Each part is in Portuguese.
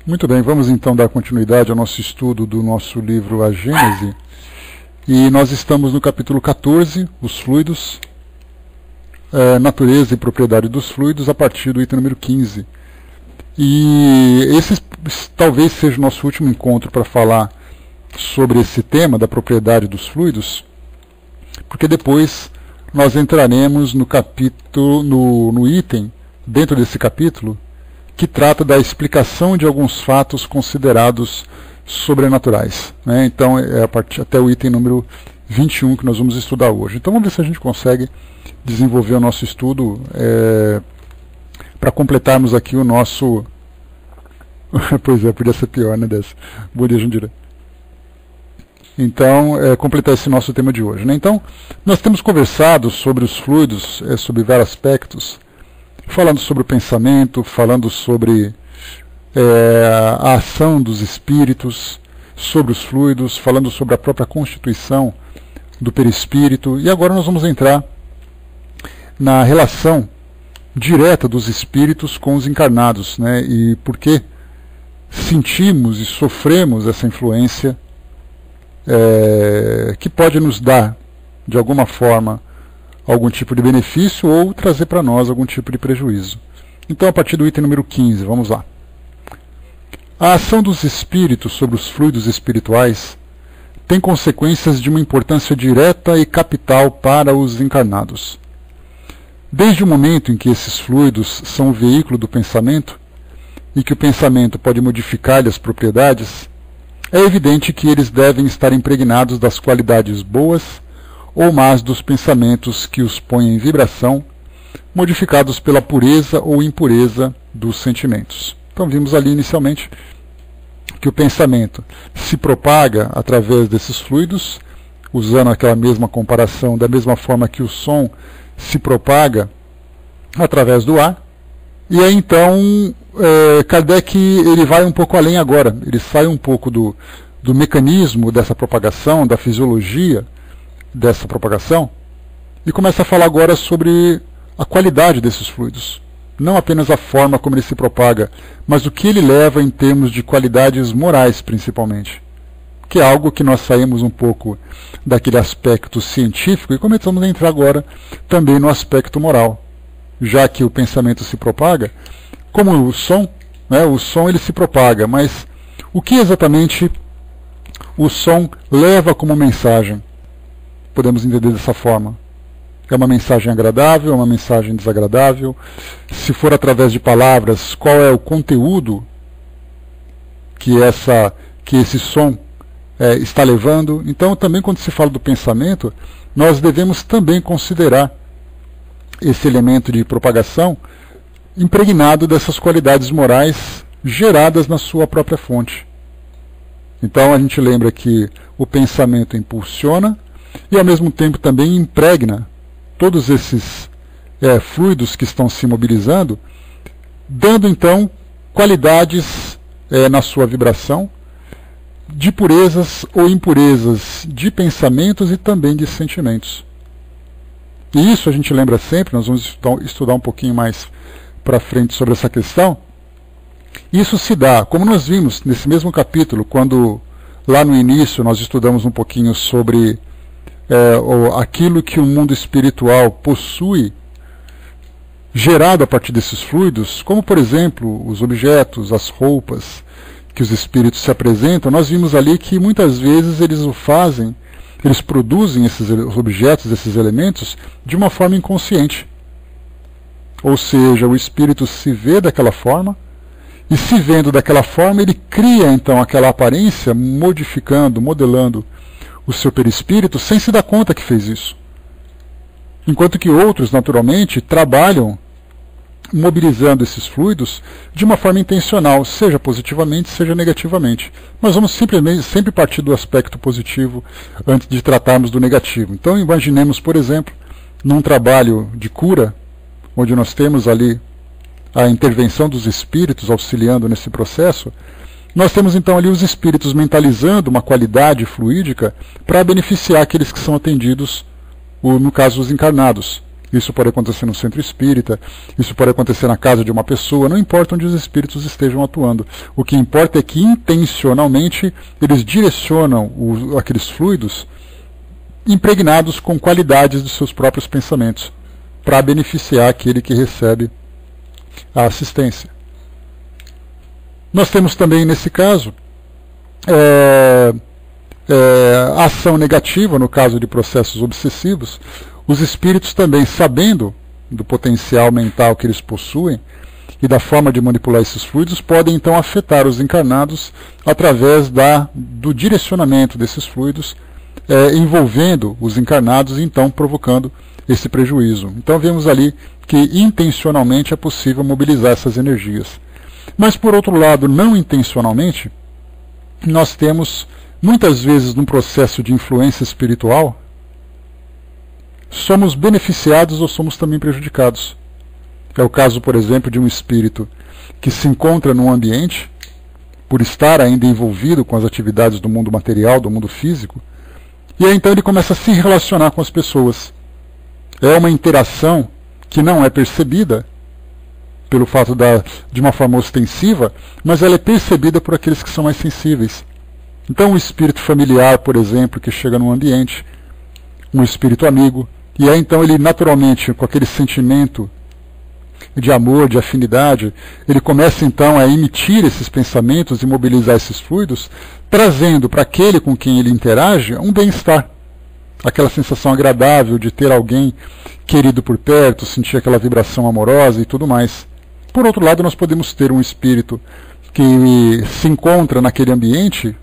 Muito bem, vamos então dar continuidade ao nosso estudo do nosso livro A Gênese. E nós estamos no capítulo 14, os fluidos, natureza e propriedade dos fluidos, a partir do item número 15. E esse talvez seja o nosso último encontro para falar sobre esse tema da propriedade dos porque depois nós entraremos no capítulo, no item, dentro desse capítulo, que trata da explicação de alguns fatos considerados sobrenaturais, né? Então é até o item número 21 que nós vamos estudar hoje. Então vamos ver se a gente consegue desenvolver o nosso estudo para completarmos aqui o nosso... Pois é, podia ser pior, né, dessa. Bom dia, Jandira. Então, completar esse nosso tema de hoje, né? Então, nós temos conversado sobre os fluidos, sobre vários aspectos, falando sobre o pensamento, falando sobre a ação dos espíritos, sobre os fluidos, falando sobre a própria constituição do perispírito, e agora nós vamos entrar na relação direta dos espíritos com os encarnados, né? E por que sentimos e sofremos essa influência que pode nos dar, de alguma forma, algum tipo de benefício ou trazer para nós algum tipo de prejuízo. Então, a partir do item número 15, vamos lá. A ação dos espíritos sobre os fluidos espirituais tem consequências de uma importância direta e capital para os encarnados. Desde o momento em que esses fluidos são o veículo do pensamento, e que o pensamento pode modificar-lhe as propriedades, é evidente que eles devem estar impregnados das qualidades boas ou más dos pensamentos que os põem em vibração, modificados pela pureza ou impureza dos sentimentos. Então vimos ali inicialmente que o pensamento se propaga através desses fluidos, usando aquela mesma comparação, da mesma forma que o som se propaga através do ar. E aí então Kardec ele vai um pouco além agora, ele sai um pouco do mecanismo dessa propagação, da fisiologia dessa propagação, e começa a falar agora sobre a qualidade desses fluidos. Não apenas a forma como ele se propaga, mas o que ele leva em termos de qualidades morais, principalmente. Que é algo que nós saímos um pouco daquele aspecto científico e começamos a entrar agora também no aspecto moral. Já que o pensamento se propaga, como o som, né, o som ele se propaga, mas o que exatamente o som leva como mensagem? Podemos entender dessa forma. É uma mensagem agradável, é uma mensagem desagradável? Se for através de palavras, qual é o conteúdo que esse som está levando? Então, também quando se fala do pensamento, nós devemos também considerar esse elemento de propagação impregnado dessas qualidades morais geradas na sua própria fonte. Então, a gente lembra que o pensamento impulsiona e, ao mesmo tempo, também impregna todos esses fluidos que estão se mobilizando, dando, então, qualidades na sua vibração, de purezas ou impurezas de pensamentos e também de sentimentos. E isso a gente lembra sempre, nós vamos estudar um pouquinho mais para frente sobre essa questão. Isso se dá, como nós vimos nesse mesmo capítulo, quando lá no início nós estudamos um pouquinho sobre aquilo que o mundo espiritual possui, gerado a partir desses fluidos, como por exemplo os objetos, as roupas que os espíritos se apresentam. Nós vimos ali que muitas vezes eles o fazem, eles produzem esses objetos, esses elementos, de uma forma inconsciente. Ou seja, o espírito se vê daquela forma, e se vendo daquela forma, ele cria então aquela aparência, modificando, modelando o seu perispírito, sem se dar conta que fez isso. Enquanto que outros, naturalmente, trabalham mobilizando esses fluidos de uma forma intencional, seja positivamente, seja negativamente. Nós vamos sempre partir do aspecto positivo antes de tratarmos do negativo. Então imaginemos, por exemplo, num trabalho de cura, onde nós temos ali a intervenção dos espíritos auxiliando nesse processo, nós temos então ali os espíritos mentalizando uma qualidade fluídica para beneficiar aqueles que são atendidos, no caso os encarnados. isso pode acontecer no centro espírita, isso pode acontecer na casa de uma pessoa, não importa onde os espíritos estejam atuando. O que importa é que intencionalmente eles direcionam aqueles fluidos impregnados com qualidades de seus próprios pensamentos, para beneficiar aquele que recebe a assistência. Nós temos também, nesse caso, ação negativa, no caso de processos obsessivos. Os espíritos também, sabendo do potencial mental que eles possuem e da forma de manipular esses fluidos, podem então afetar os encarnados através do direcionamento desses fluidos, envolvendo os encarnados e então provocando esse prejuízo. Então vemos ali que intencionalmente é possível mobilizar essas energias. Mas por outro lado, não intencionalmente, nós temos muitas vezes num processo de influência espiritual, somos beneficiados ou somos também prejudicados. É o caso, por exemplo, de um espírito que se encontra num ambiente, por estar ainda envolvido com as atividades do mundo material, do mundo físico, e aí então ele começa a se relacionar com as pessoas. É uma interação que não é percebida pelo fato de uma forma ostensiva, mas ela é percebida por aqueles que são mais sensíveis. Então, um espírito familiar, por exemplo, que chega num ambiente, um espírito amigo, e aí então ele naturalmente, com aquele sentimento de amor, de afinidade, ele começa então a emitir esses pensamentos e mobilizar esses fluidos, trazendo para aquele com quem ele interage um bem-estar. Aquela sensação agradável de ter alguém querido por perto, sentir aquela vibração amorosa e tudo mais. Por outro lado, nós podemos ter um espírito que se encontra naquele ambiente,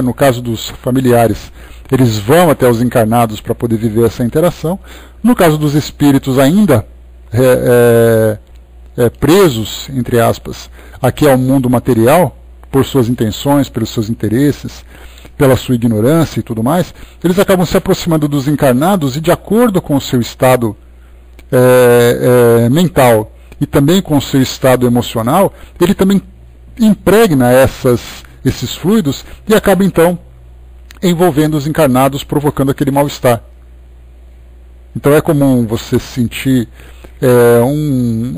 no caso dos familiares, eles vão até os encarnados para poder viver essa interação. No caso dos espíritos ainda presos, entre aspas, aqui ao mundo material, por suas intenções, pelos seus interesses, pela sua ignorância e tudo mais, eles acabam se aproximando dos encarnados e, de acordo com o seu estado mental e também com o seu estado emocional, ele também impregna esses fluidos e acaba então envolvendo os encarnados, provocando aquele mal-estar. Então é comum você sentir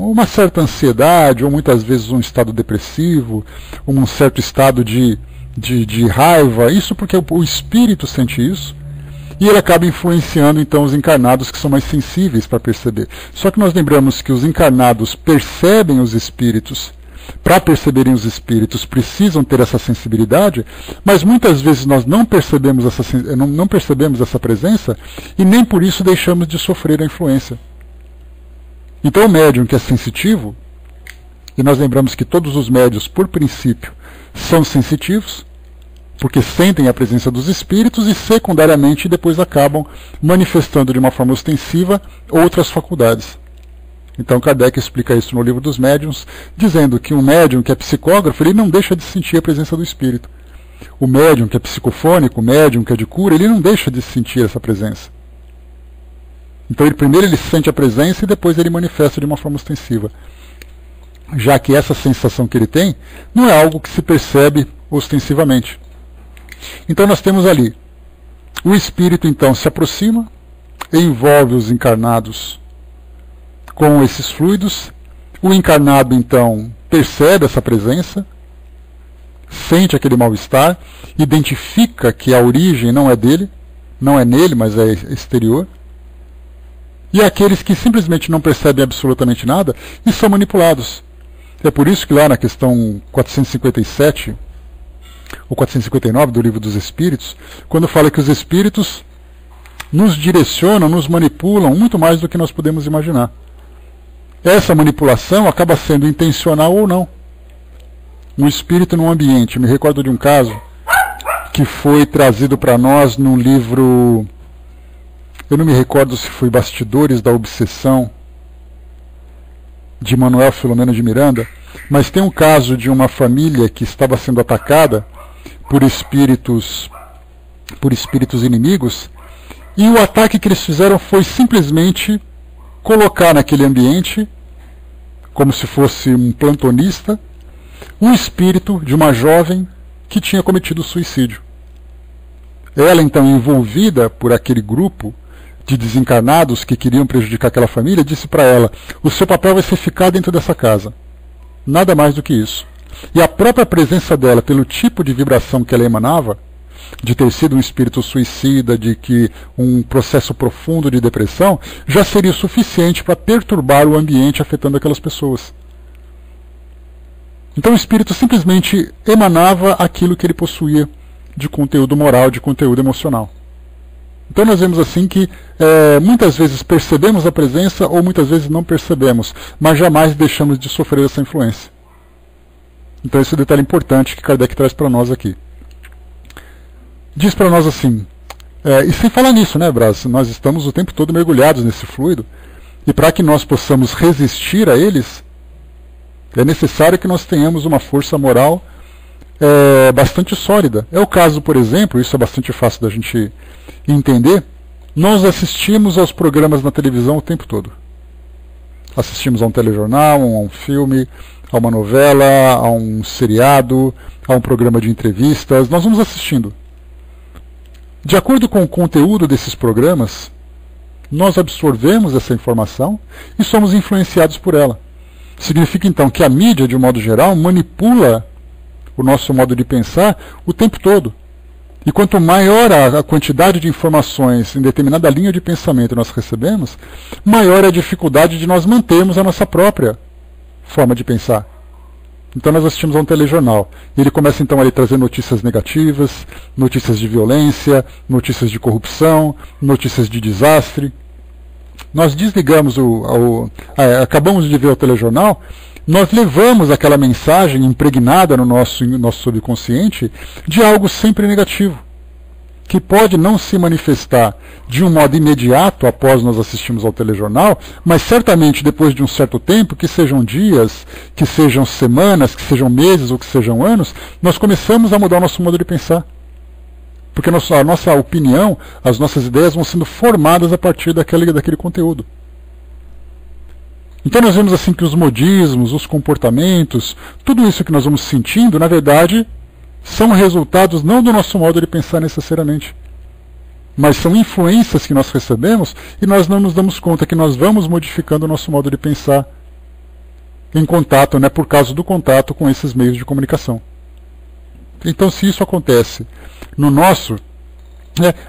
uma certa ansiedade, ou muitas vezes um estado depressivo, um certo estado de raiva, isso porque o espírito sente isso, e ele acaba influenciando então os encarnados que são mais sensíveis para perceber. Só que nós lembramos que os encarnados percebem os espíritos. Para perceberem os espíritos precisam ter essa sensibilidade, mas muitas vezes nós não percebemos essa presença e nem por isso deixamos de sofrer a influência. Então o médium que é sensitivo, e nós lembramos que todos os médiuns, por princípio, são sensitivos, porque sentem a presença dos espíritos e secundariamente depois acabam manifestando de uma forma ostensiva outras faculdades. Então Kardec explica isso no Livro dos Médiuns, dizendo que um médium que é psicógrafo, ele não deixa de sentir a presença do espírito. O médium que é psicofônico, o médium que é de cura, ele não deixa de sentir essa presença. Então primeiro ele sente a presença e depois ele manifesta de uma forma ostensiva. Já que essa sensação que ele tem não é algo que se percebe ostensivamente. Então nós temos ali, o espírito então se aproxima, envolve os encarnados com esses fluidos, o encarnado então percebe essa presença, sente aquele mal-estar, identifica que a origem não é dele, não é nele, mas é exterior, e aqueles que simplesmente não percebem absolutamente nada e são manipulados. É por isso que lá na questão 457 ou 459 do Livro dos Espíritos, quando fala que os espíritos nos direcionam, nos manipulam muito mais do que nós podemos imaginar. Essa manipulação acaba sendo intencional ou não. Um espírito num ambiente, me recordo de um caso que foi trazido para nós num livro, eu não me recordo se foi Bastidores da Obsessão, de Manuel Filomeno de Miranda, mas tem um caso de uma família que estava sendo atacada por espíritos inimigos, e o ataque que eles fizeram foi simplesmente colocar naquele ambiente, como se fosse um plantonista, um espírito de uma jovem que tinha cometido suicídio. Ela, então, envolvida por aquele grupo de desencarnados que queriam prejudicar aquela família, disse para ela: o seu papel vai ser ficar dentro dessa casa. Nada mais do que isso. E a própria presença dela, pelo tipo de vibração que ela emanava, de ter sido um espírito suicida, de que um processo profundo de depressão, já seria suficiente para perturbar o ambiente afetando aquelas pessoas. Então o espírito simplesmente emanava aquilo que ele possuía de conteúdo moral, de conteúdo emocional. Então nós vemos assim que muitas vezes percebemos a presença ou muitas vezes não percebemos, mas jamais deixamos de sofrer essa influência. Então esse é um detalhe importante que Kardec traz para nós aqui. Diz para nós assim, e sem falar nisso, né, Brás, nós estamos o tempo todo mergulhados nesse fluido, e para que nós possamos resistir a eles, é necessário que nós tenhamos uma força moral bastante sólida. É o caso, por exemplo, isso é bastante fácil da gente entender, nós assistimos aos programas na televisão o tempo todo. Assistimos a um telejornal, a um filme, a uma novela, a um seriado, a um programa de entrevistas, nós vamos assistindo. De acordo com o conteúdo desses programas, nós absorvemos essa informação e somos influenciados por ela. Significa então que a mídia, de um modo geral, manipula o nosso modo de pensar o tempo todo. E quanto maior a quantidade de informações em determinada linha de pensamento nós recebemos, maior é a dificuldade de nós mantermos a nossa própria forma de pensar. Então nós assistimos a um telejornal. E ele começa então a trazer notícias negativas, notícias de violência, notícias de corrupção, notícias de desastre. Nós desligamos acabamos de ver o telejornal, nós levamos aquela mensagem impregnada no nosso subconsciente de algo sempre negativo, que pode não se manifestar de um modo imediato após nós assistirmos ao telejornal, mas certamente depois de um certo tempo, que sejam dias, que sejam semanas, que sejam meses ou que sejam anos, nós começamos a mudar o nosso modo de pensar. Porque a nossa opinião, as nossas ideias vão sendo formadas a partir daquele conteúdo. Então nós vemos assim que os modismos, os comportamentos, tudo isso que nós vamos sentindo, na verdade, são resultados não do nosso modo de pensar necessariamente, mas são influências que nós recebemos e nós não nos damos conta que nós vamos modificando o nosso modo de pensar em contato, né, por causa do contato com esses meios de comunicação. Então, se isso acontece no nosso...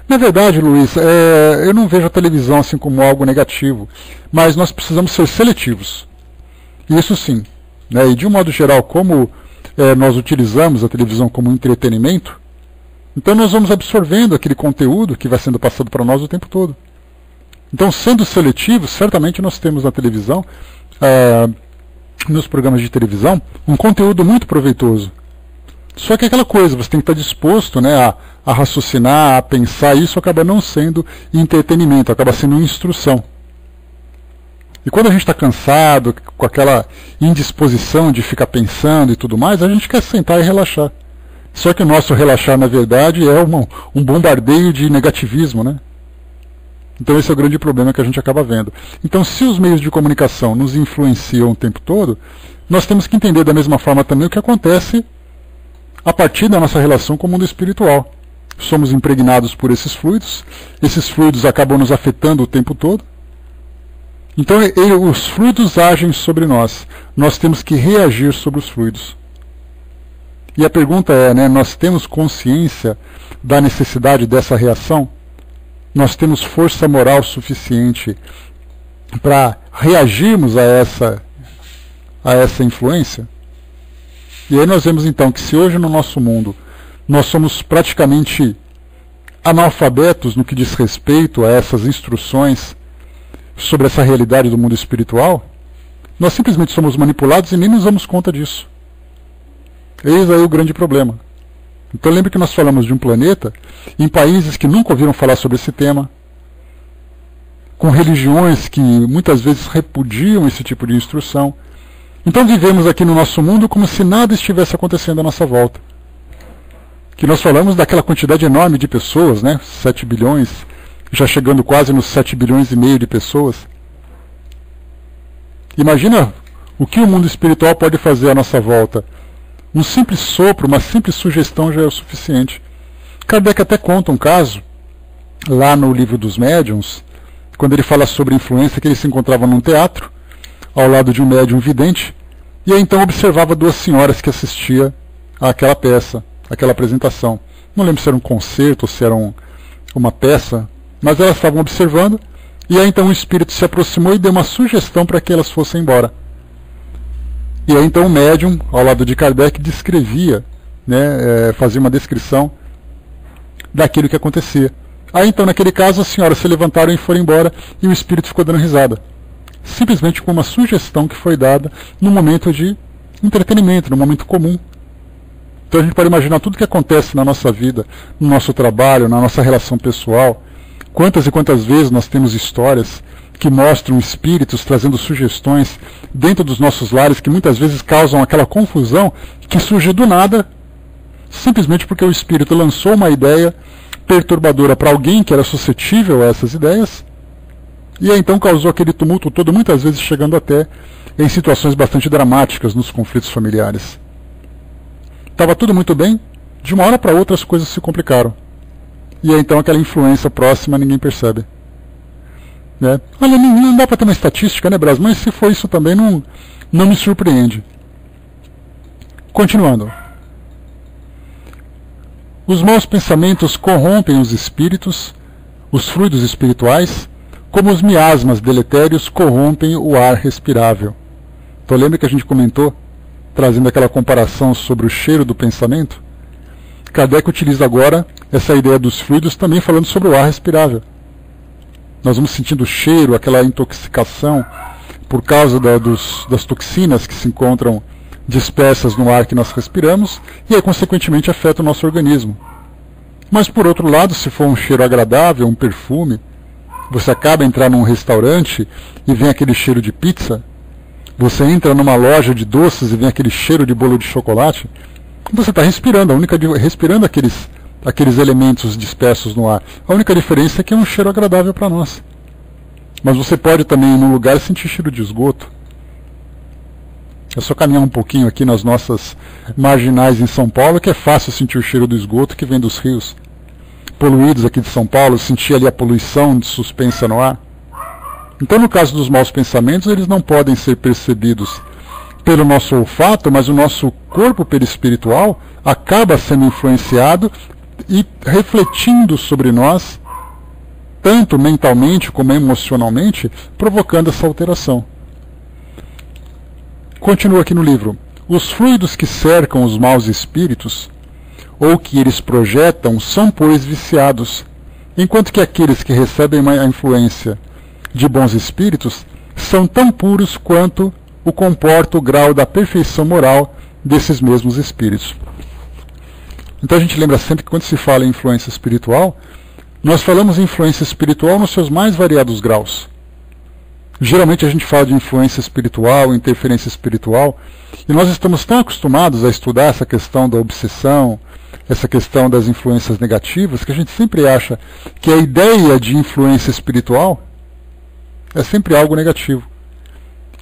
na verdade, Luiz, eu não vejo a televisão assim como algo negativo, mas nós precisamos ser seletivos. Isso sim. E de um modo geral, como nós utilizamos a televisão como entretenimento, então nós vamos absorvendo aquele conteúdo que vai sendo passado para nós o tempo todo. Então, sendo seletivos, certamente nós temos na televisão, nos programas de televisão, um conteúdo muito proveitoso. Só que aquela coisa, você tem que estar disposto, né, a raciocinar, a pensar, isso acaba não sendo entretenimento, acaba sendo instrução. E quando a gente está cansado, com aquela indisposição de ficar pensando e tudo mais, a gente quer sentar e relaxar. Só que o nosso relaxar, na verdade, é um bombardeio de negativismo, né? Então esse é o grande problema que a gente acaba vendo. Então, se os meios de comunicação nos influenciam o tempo todo, nós temos que entender da mesma forma também o que acontece a partir da nossa relação com o mundo espiritual. Somos impregnados por esses fluidos acabam nos afetando o tempo todo. Então os fluidos agem sobre nós temos que reagir sobre os fluidos. E a pergunta é, nós temos consciência da necessidade dessa reação? Nós temos força moral suficiente para reagirmos a essa influência? E aí nós vemos então que se hoje no nosso mundo nós somos praticamente analfabetos no que diz respeito a essas instruções sobre essa realidade do mundo espiritual, nós simplesmente somos manipulados e nem nos damos conta disso. Eis aí o grande problema. Então lembre que nós falamos de um planeta em países que nunca ouviram falar sobre esse tema, com religiões que muitas vezes repudiam esse tipo de instrução. Então vivemos aqui no nosso mundo como se nada estivesse acontecendo à nossa volta. Que nós falamos daquela quantidade enorme de pessoas, 7 bilhões, já chegando quase nos 7 bilhões e meio de pessoas. Imagina o que o mundo espiritual pode fazer à nossa volta. Um simples sopro, uma simples sugestão já é o suficiente. Kardec até conta um caso, lá no Livro dos Médiuns, quando ele fala sobre influência, que ele se encontrava num teatro, ao lado de um médium vidente, e aí então observava duas senhoras que assistiam àquela peça, àquela apresentação. Não lembro se era um concerto ou se era uma peça, mas elas estavam observando, e aí então o espírito se aproximou e deu uma sugestão para que elas fossem embora. E aí então o médium, ao lado de Kardec, descrevia, né, fazia uma descrição daquilo que acontecia. Aí então, naquele caso, as senhoras se levantaram e foram embora, e o espírito ficou dando risada. Simplesmente com uma sugestão que foi dada num momento de entretenimento, num momento comum. Então a gente pode imaginar tudo que acontece na nossa vida, no nosso trabalho, na nossa relação pessoal. Quantas e quantas vezes nós temos histórias que mostram espíritos trazendo sugestões dentro dos nossos lares, que muitas vezes causam aquela confusão que surge do nada, simplesmente porque o espírito lançou uma ideia perturbadora para alguém que era suscetível a essas ideias, e aí então causou aquele tumulto todo, muitas vezes chegando até em situações bastante dramáticas nos conflitos familiares. Estava tudo muito bem, de uma hora para outra as coisas se complicaram. E aí então aquela influência próxima ninguém percebe. Né? Olha, não dá para ter uma estatística, né, Brás? Mas se for isso também não me surpreende. Continuando. Os maus pensamentos corrompem os espíritos, os fluidos espirituais, como os miasmas deletérios corrompem o ar respirável. Então lembra que a gente comentou, trazendo aquela comparação sobre o cheiro do pensamento? Kardec utiliza agora essa ideia dos fluidos também falando sobre o ar respirável. Nós vamos sentindo o cheiro, aquela intoxicação por causa das toxinas que se encontram dispersas no ar que nós respiramos, e aí consequentemente afeta o nosso organismo. Mas por outro lado, se for um cheiro agradável, um perfume, você acaba de entrar num restaurante e vem aquele cheiro de pizza, você entra numa loja de doces e vem aquele cheiro de bolo de chocolate, você está respirando, respirando aqueles elementos dispersos no ar. A única diferença é que é um cheiro agradável para nós. Mas você pode também ir num lugar sentir cheiro de esgoto. É só caminhar um pouquinho aqui nas nossas marginais em São Paulo, que é fácil sentir o cheiro do esgoto que vem dos rios poluídos aqui de São Paulo, sentir ali a poluição suspensa no ar. Então, no caso dos maus pensamentos, eles não podem ser percebidos pelo nosso olfato, mas o nosso corpo perispiritual acaba sendo influenciado e refletindo sobre nós, tanto mentalmente como emocionalmente, provocando essa alteração. Continua aqui no livro. Os fluidos que cercam os maus espíritos, ou que eles projetam, são, pois, viciados, enquanto que aqueles que recebem a influência de bons espíritos são tão puros quanto o comporta o grau da perfeição moral desses mesmos espíritos. Então a gente lembra sempre que quando se fala em influência espiritual, nós falamos em influência espiritual nos seus mais variados graus. Geralmente a gente fala de influência espiritual, interferência espiritual, e nós estamos tão acostumados a estudar essa questão da obsessão, essa questão das influências negativas, que a gente sempre acha que a ideia de influência espiritual é sempre algo negativo.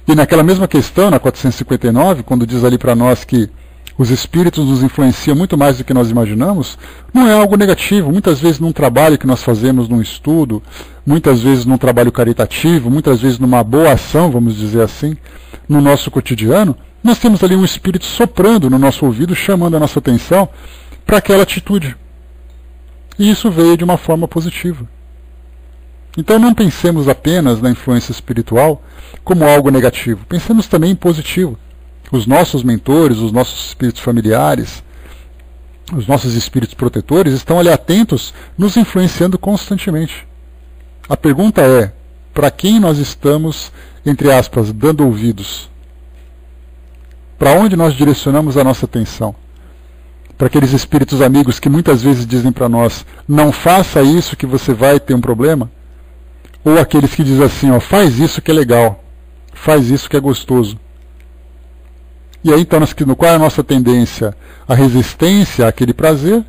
E naquela mesma questão, na 459, quando diz ali para nós que os espíritos nos influenciam muito mais do que nós imaginamos, não é algo negativo. Muitas vezes num trabalho que nós fazemos, num estudo, muitas vezes num trabalho caritativo, muitas vezes numa boa ação, vamos dizer assim, no nosso cotidiano, nós temos ali um espírito soprando no nosso ouvido, chamando a nossa atenção para aquela atitude. E isso veio de uma forma positiva. Então não pensemos apenas na influência espiritual como algo negativo. Pensemos também em positivo. Os nossos mentores, os nossos espíritos familiares, os nossos espíritos protetores estão ali atentos, nos influenciando constantemente. A pergunta é, para quem nós estamos, entre aspas, dando ouvidos? Para onde nós direcionamos a nossa atenção? Para aqueles espíritos amigos que muitas vezes dizem para nós, não faça isso que você vai ter um problema? Ou aqueles que dizem assim, ó, faz isso que é legal, faz isso que é gostoso. E aí então, qual é a nossa tendência? A resistência àquele prazer?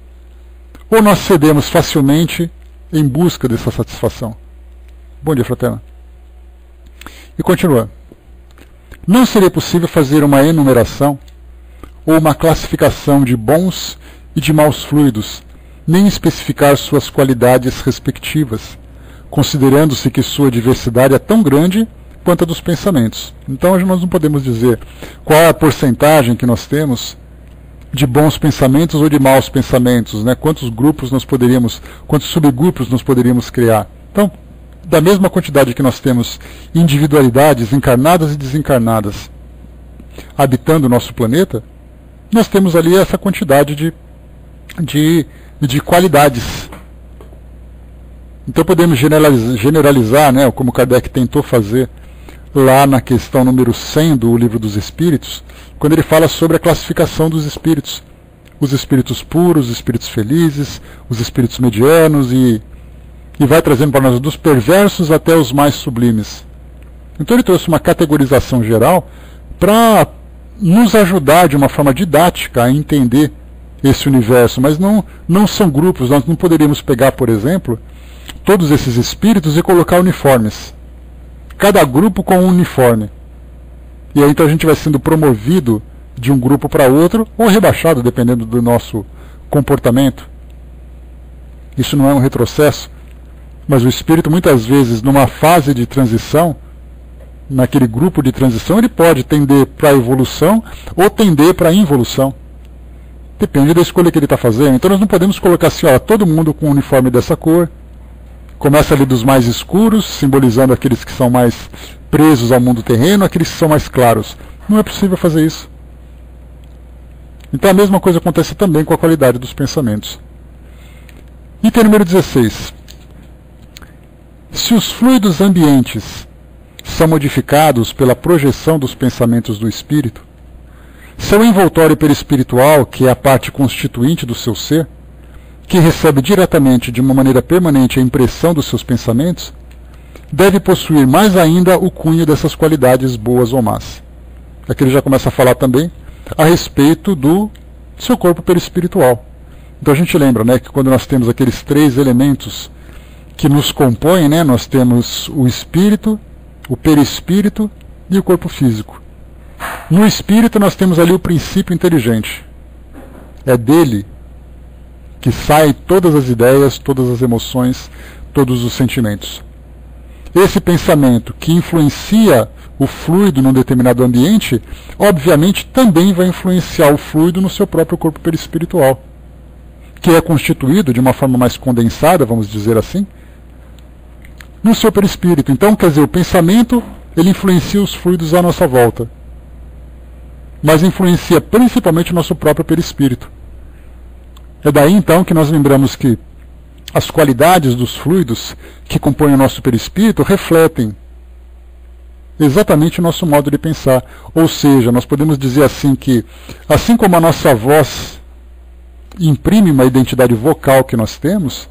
Ou nós cedemos facilmente em busca dessa satisfação? Bom dia, fraterna. E continua. Não seria possível fazer uma enumeração ou uma classificação de bons e de maus fluidos, nem especificar suas qualidades respectivas, considerando-se que sua diversidade é tão grande quanto a dos pensamentos. Então nós não podemos dizer qual é a porcentagem que nós temos de bons pensamentos ou de maus pensamentos, né? Quantos subgrupos nós poderíamos criar. Então, da mesma quantidade que nós temos individualidades encarnadas e desencarnadas habitando o nosso planeta, nós temos ali essa quantidade de qualidades. Então podemos generalizar, né, como Kardec tentou fazer lá na questão número 100 do Livro dos Espíritos, quando ele fala sobre a classificação dos espíritos. Os espíritos puros, os espíritos felizes, os espíritos medianos, e vai trazendo para nós dos perversos até os mais sublimes. Então ele trouxe uma categorização geral para nos ajudar de uma forma didática a entender esse universo, mas não são grupos. Nós não poderíamos pegar, por exemplo, todos esses espíritos e colocar uniformes. Cada grupo com um uniforme. E aí então a gente vai sendo promovido de um grupo para outro, ou rebaixado, dependendo do nosso comportamento. Isso não é um retrocesso, mas o espírito muitas vezes, numa fase de transição, naquele grupo de transição, ele pode tender para a evolução ou tender para a involução. Depende da escolha que ele está fazendo. Então nós não podemos colocar assim, ó, todo mundo com um uniforme dessa cor. Começa ali dos mais escuros, simbolizando aqueles que são mais presos ao mundo terreno, aqueles que são mais claros. Não é possível fazer isso. Então a mesma coisa acontece também com a qualidade dos pensamentos. Item número 16. Se os fluidos ambientes são modificados pela projeção dos pensamentos do espírito, seu envoltório perispiritual, que é a parte constituinte do seu ser, que recebe diretamente, de uma maneira permanente, a impressão dos seus pensamentos, deve possuir mais ainda o cunho dessas qualidades boas ou más. Aqui ele já começa a falar também a respeito do seu corpo perispiritual. Então a gente lembra, né, que quando nós temos aqueles 3 elementos que nos compõem, né, nós temos o espírito, o perispírito e o corpo físico. No espírito nós temos ali o princípio inteligente. É dele que saem todas as ideias, todas as emoções, todos os sentimentos. Esse pensamento que influencia o fluido num determinado ambiente, obviamente também vai influenciar o fluido no seu próprio corpo perispiritual, que é constituído de uma forma mais condensada, vamos dizer assim, no seu perispírito. Então, quer dizer, o pensamento, ele influencia os fluidos à nossa volta, mas influencia principalmente o nosso próprio perispírito. É daí então que nós lembramos que as qualidades dos fluidos que compõem o nosso perispírito refletem exatamente o nosso modo de pensar. Ou seja, nós podemos dizer assim que, assim como a nossa voz imprime uma identidade vocal que nós temos,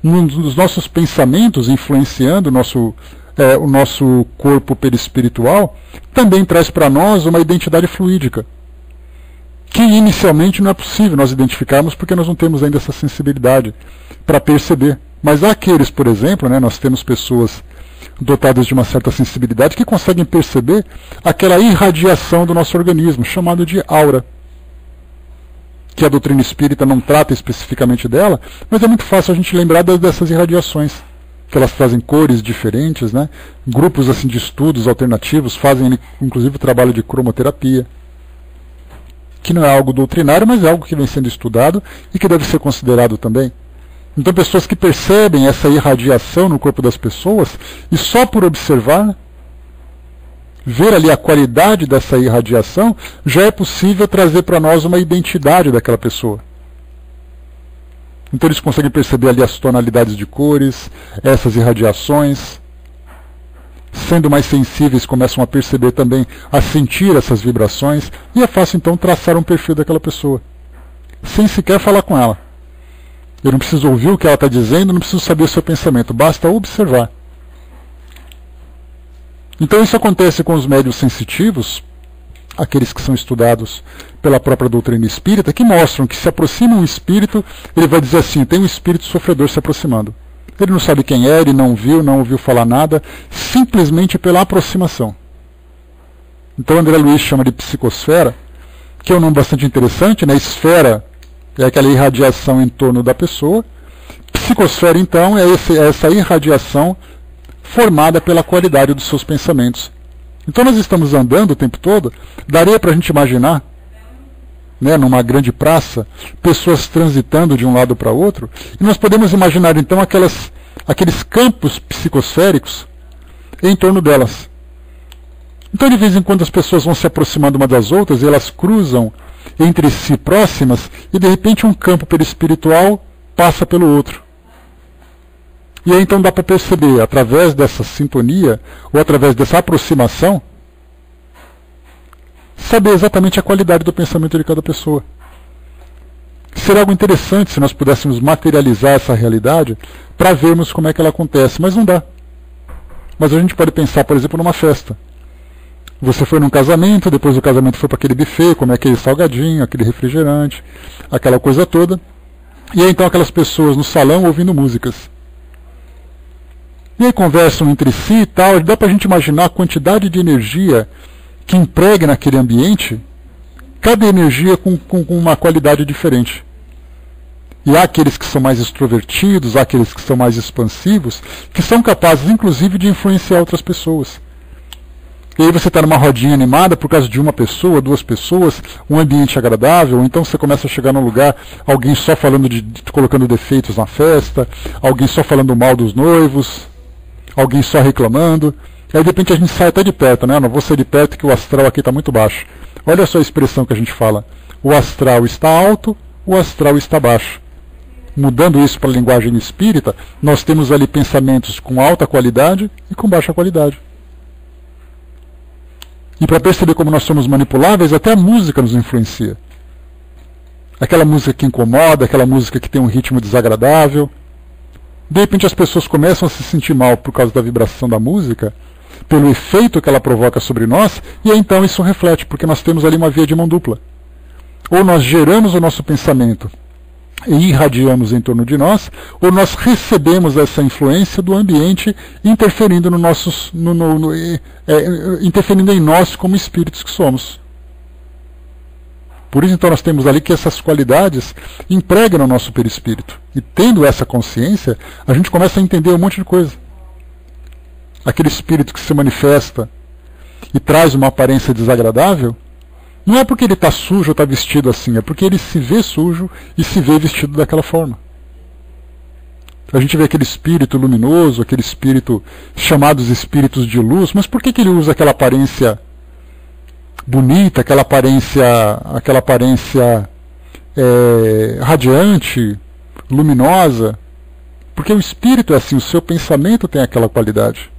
nos nossos pensamentos influenciando o nosso corpo perispiritual, também traz para nós uma identidade fluídica, que inicialmente não é possível nós identificarmos porque nós não temos ainda essa sensibilidade para perceber. Mas há aqueles, por exemplo, né, nós temos pessoas dotadas de uma certa sensibilidade que conseguem perceber aquela irradiação do nosso organismo, chamado de aura, que a doutrina espírita não trata especificamente dela, mas é muito fácil a gente lembrar dessas irradiações, que elas trazem cores diferentes, né? Grupos assim, de estudos alternativos fazem inclusive o trabalho de cromoterapia, que não é algo doutrinário, mas é algo que vem sendo estudado e que deve ser considerado também. Então pessoas que percebem essa irradiação no corpo das pessoas, e só por observar, ver ali a qualidade dessa irradiação, já é possível trazer para nós uma identidade daquela pessoa. Então eles conseguem perceber ali as tonalidades de cores, essas irradiações. Sendo mais sensíveis, começam a perceber também, a sentir essas vibrações, e é fácil então traçar um perfil daquela pessoa, sem sequer falar com ela. Eu não preciso ouvir o que ela está dizendo, não preciso saber o seu pensamento, basta observar. Então isso acontece com os médiuns sensitivos, aqueles que são estudados pela própria doutrina espírita, que mostram que se aproxima um espírito, ele vai dizer assim, tem um espírito sofredor se aproximando. Ele não sabe quem é, ele não ouviu falar nada, simplesmente pela aproximação. Então André Luiz chama de psicosfera, que é um nome bastante interessante, né? Esfera é aquela irradiação em torno da pessoa, psicosfera, então, é essa irradiação formada pela qualidade dos seus pensamentos. Então nós estamos andando o tempo todo, daria para a gente imaginar, né, numa grande praça, pessoas transitando de um lado para outro, e nós podemos imaginar então aqueles campos psicosféricos em torno delas. Então de vez em quando as pessoas vão se aproximando uma das outras e elas cruzam entre si próximas e de repente um campo perispiritual passa pelo outro. E aí então dá para perceber, através dessa sintonia, ou através dessa aproximação, saber exatamente a qualidade do pensamento de cada pessoa. Seria algo interessante se nós pudéssemos materializar essa realidade para vermos como é que ela acontece, mas não dá. Mas a gente pode pensar, por exemplo, numa festa. Você foi num casamento, depois do casamento foi para aquele buffet, comer aquele salgadinho, aquele refrigerante, aquela coisa toda. E aí então aquelas pessoas no salão ouvindo músicas. E aí conversam entre si e tal, dá para a gente imaginar a quantidade de energia que emprega naquele ambiente, cada energia com uma qualidade diferente. E há aqueles que são mais extrovertidos, há aqueles que são mais expansivos, que são capazes inclusive de influenciar outras pessoas. E aí você está numa rodinha animada por causa de uma pessoa, duas pessoas, um ambiente agradável, ou então você começa a chegar num lugar, alguém só falando colocando defeitos na festa, alguém só falando mal dos noivos, alguém só reclamando. Aí de repente a gente sai até de perto, né? Não vou sair de perto que o astral aqui está muito baixo. Olha só a expressão que a gente fala. O astral está alto, o astral está baixo. Mudando isso para a linguagem espírita, nós temos ali pensamentos com alta qualidade e com baixa qualidade. E para perceber como nós somos manipuláveis, até a música nos influencia. Aquela música que incomoda, aquela música que tem um ritmo desagradável. De repente as pessoas começam a se sentir mal por causa da vibração da música, pelo efeito que ela provoca sobre nós, e aí, então isso reflete, porque nós temos ali uma via de mão dupla. Ou nós geramos o nosso pensamento e irradiamos em torno de nós, ou nós recebemos essa influência do ambiente interferindo interferindo em nós como espíritos que somos. Por isso então nós temos ali que essas qualidades impregnam o nosso perispírito. E tendo essa consciência, a gente começa a entender um monte de coisa. Aquele espírito que se manifesta e traz uma aparência desagradável, não é porque ele está sujo ou está vestido assim, é porque ele se vê sujo e se vê vestido daquela forma. A gente vê aquele espírito luminoso, aquele espírito chamados espíritos de luz, mas por que ele usa aquela aparência bonita, aquela aparência radiante, luminosa? Porque o espírito é assim, o seu pensamento tem aquela qualidade.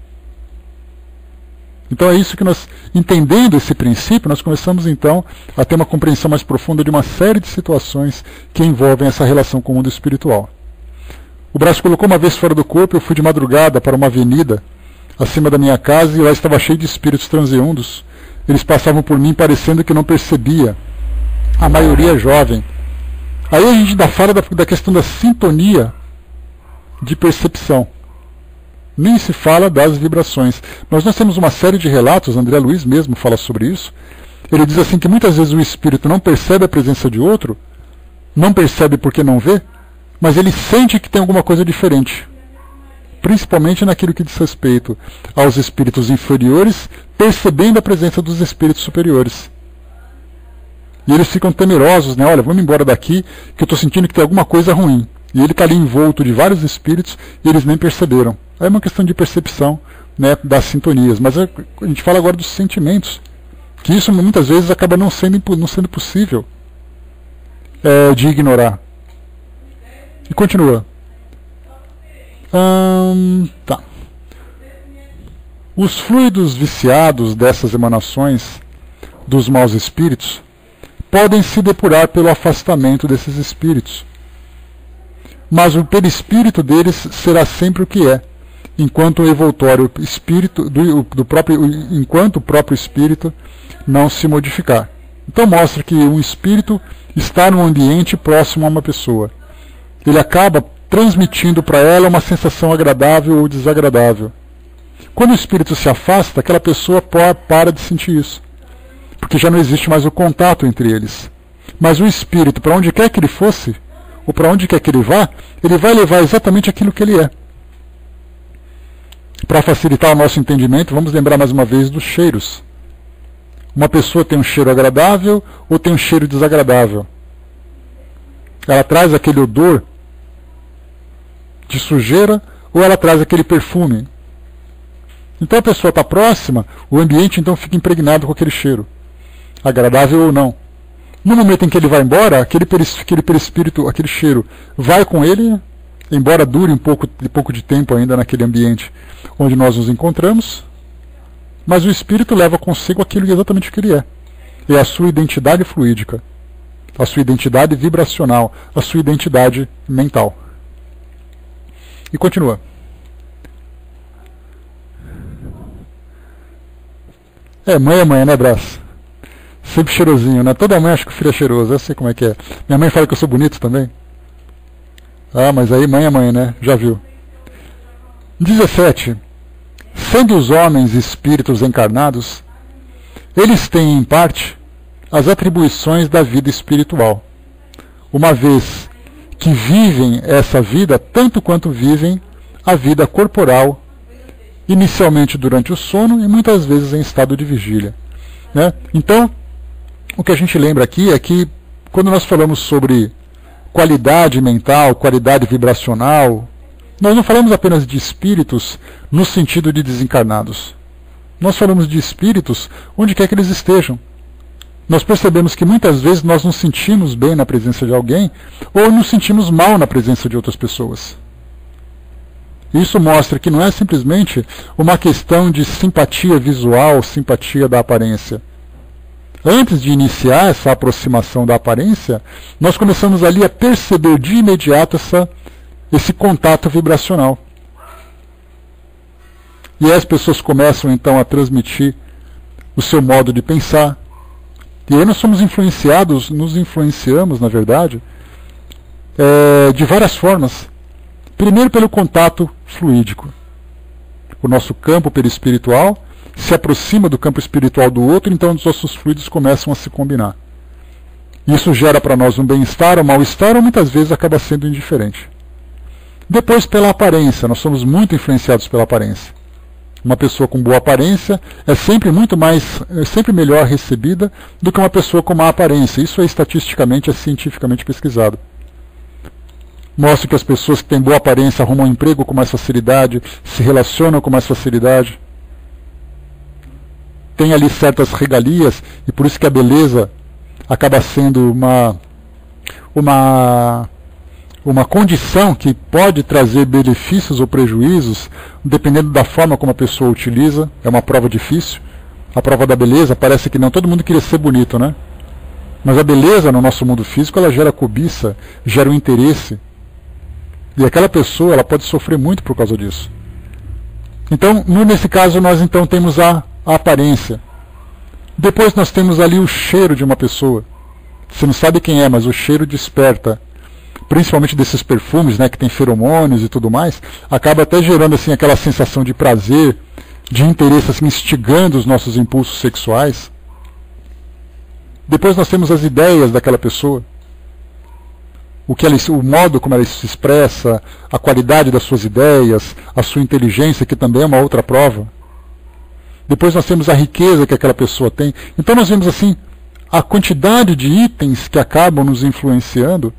Então é isso que nós, entendendo esse princípio, nós começamos então a ter uma compreensão mais profunda de uma série de situações que envolvem essa relação com o mundo espiritual. O braço colocou uma vez fora do corpo, eu fui de madrugada para uma avenida acima da minha casa e lá estava cheio de espíritos transeundos. Eles passavam por mim parecendo que não percebia. A maioria jovem. Aí a gente fala da questão da sintonia de percepção. Nem se fala das vibrações. Nós temos uma série de relatos, André Luiz mesmo fala sobre isso. Ele diz assim que muitas vezes o espírito não percebe a presença de outro, não percebe porque não vê, mas ele sente que tem alguma coisa diferente. Principalmente naquilo que diz respeito aos espíritos inferiores, percebendo a presença dos espíritos superiores. E eles ficam temerosos, né? Olha, vamos embora daqui, que eu estou sentindo que tem alguma coisa ruim. E ele está ali envolto de vários espíritos e eles nem perceberam. É uma questão de percepção, né, das sintonias. Mas a gente fala agora dos sentimentos, que isso muitas vezes acaba não sendo possível de ignorar. E continua. Tá. Os fluidos viciados dessas emanações dos maus espíritos podem se depurar pelo afastamento desses espíritos. Mas o perispírito deles será sempre o que é, enquanto o envoltório espírito enquanto o próprio espírito não se modificar. Então mostra que um espírito está num ambiente próximo a uma pessoa. Ele acaba transmitindo para ela uma sensação agradável ou desagradável. Quando o espírito se afasta, aquela pessoa para de sentir isso, porque já não existe mais o contato entre eles. Mas o espírito, para onde quer que ele fosse, ou para onde quer que ele vai levar exatamente aquilo que ele é. Para facilitar o nosso entendimento, vamos lembrar mais uma vez dos cheiros. Uma pessoa tem um cheiro agradável ou tem um cheiro desagradável. Ela traz aquele odor de sujeira ou ela traz aquele perfume. Então a pessoa está próxima, o ambiente então fica impregnado com aquele cheiro, agradável ou não. No momento em que ele vai embora, aquele perispírito, aquele cheiro, vai com ele, embora dure um pouco de tempo ainda naquele ambiente onde nós nos encontramos, mas o espírito leva consigo aquilo exatamente o que ele é. É a sua identidade fluídica, a sua identidade vibracional, a sua identidade mental. E continua. Mãe é mãe, né, Brás? Sempre cheirosinho, né? Toda mãe acha que o filho é cheiroso, eu sei como é que é. Minha mãe fala que eu sou bonito também. Ah, mas aí mãe é mãe, né? Já viu. 17. Sendo os homens espíritos encarnados, eles têm, em parte, as atribuições da vida espiritual, uma vez que vivem essa vida tanto quanto vivem a vida corporal, inicialmente durante o sono e muitas vezes em estado de vigília, né? Então, o que a gente lembra aqui é que quando nós falamos sobre qualidade mental, qualidade vibracional, nós não falamos apenas de espíritos no sentido de desencarnados. Nós falamos de espíritos onde quer que eles estejam. Nós percebemos que muitas vezes nós nos sentimos bem na presença de alguém ou nos sentimos mal na presença de outras pessoas. Isso mostra que não é simplesmente uma questão de simpatia visual, simpatia da aparência. Antes de iniciar essa aproximação da aparência, nós começamos ali a perceber de imediato esse contato vibracional. E aí as pessoas começam então a transmitir o seu modo de pensar. E aí nós somos influenciados, nos influenciamos, na verdade, de várias formas. Primeiro pelo contato fluídico. O nosso campo perispiritual se aproxima do campo espiritual do outro, então os nossos fluidos começam a se combinar. Isso gera para nós um bem-estar ou mal-estar, ou muitas vezes acaba sendo indiferente. Depois pela aparência, nós somos muito influenciados pela aparência. Uma pessoa com boa aparência é sempre sempre melhor recebida do que uma pessoa com má aparência. Isso é estatisticamente, cientificamente pesquisado. Mostra que as pessoas que têm boa aparência arrumam emprego com mais facilidade, se relacionam com mais facilidade. Tem ali certas regalias, e por isso que a beleza acaba sendo uma condição que pode trazer benefícios ou prejuízos, dependendo da forma como a pessoa utiliza. É uma prova difícil. A prova da beleza, parece que não todo mundo queria ser bonito, né? Mas a beleza no nosso mundo físico, ela gera cobiça, gera um interesse. E aquela pessoa, ela pode sofrer muito por causa disso. Então, nesse caso, nós então temos a aparência. Depois nós temos ali o cheiro de uma pessoa. Você não sabe quem é, mas o cheiro desperta. Principalmente desses perfumes, né, que tem feromônios e tudo mais, acaba até gerando assim aquela sensação de prazer, de interesse, assim, instigando os nossos impulsos sexuais. Depois nós temos as ideias daquela pessoa. O modo como ela se expressa, a qualidade das suas ideias, a sua inteligência, que também é uma outra prova. Depois nós temos a riqueza que aquela pessoa tem. Então nós vemos assim a quantidade de itens que acabam nos influenciando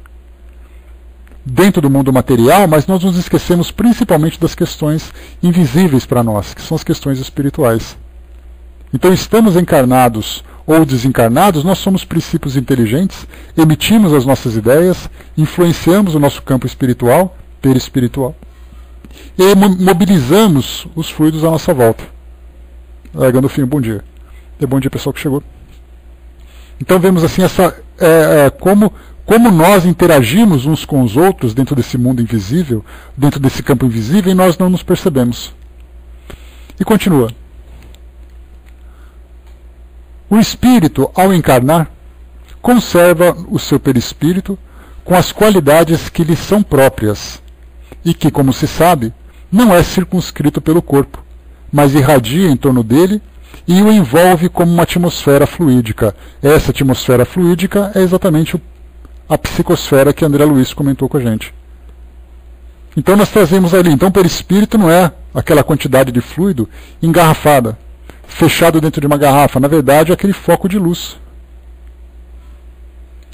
dentro do mundo material, mas nós nos esquecemos principalmente das questões invisíveis para nós, que são as questões espirituais. Então estamos encarnados ou desencarnados, nós somos princípios inteligentes, emitimos as nossas ideias, influenciamos o nosso campo espiritual, perispiritual, e mobilizamos os fluidos à nossa volta. Largando o fim, bom dia. E bom dia, pessoal que chegou. Então vemos assim como nós interagimos uns com os outros dentro desse mundo invisível, dentro desse campo invisível, e nós não nos percebemos. E continua. O espírito, ao encarnar, conserva o seu perispírito com as qualidades que lhe são próprias, e que, como se sabe, não é circunscrito pelo corpo, mas irradia em torno dele e o envolve como uma atmosfera fluídica. Essa atmosfera fluídica é exatamente a psicosfera que André Luiz comentou com a gente. Então nós trazemos ali, então o perispírito não é aquela quantidade de fluido engarrafada, fechado dentro de uma garrafa, na verdade é aquele foco de luz,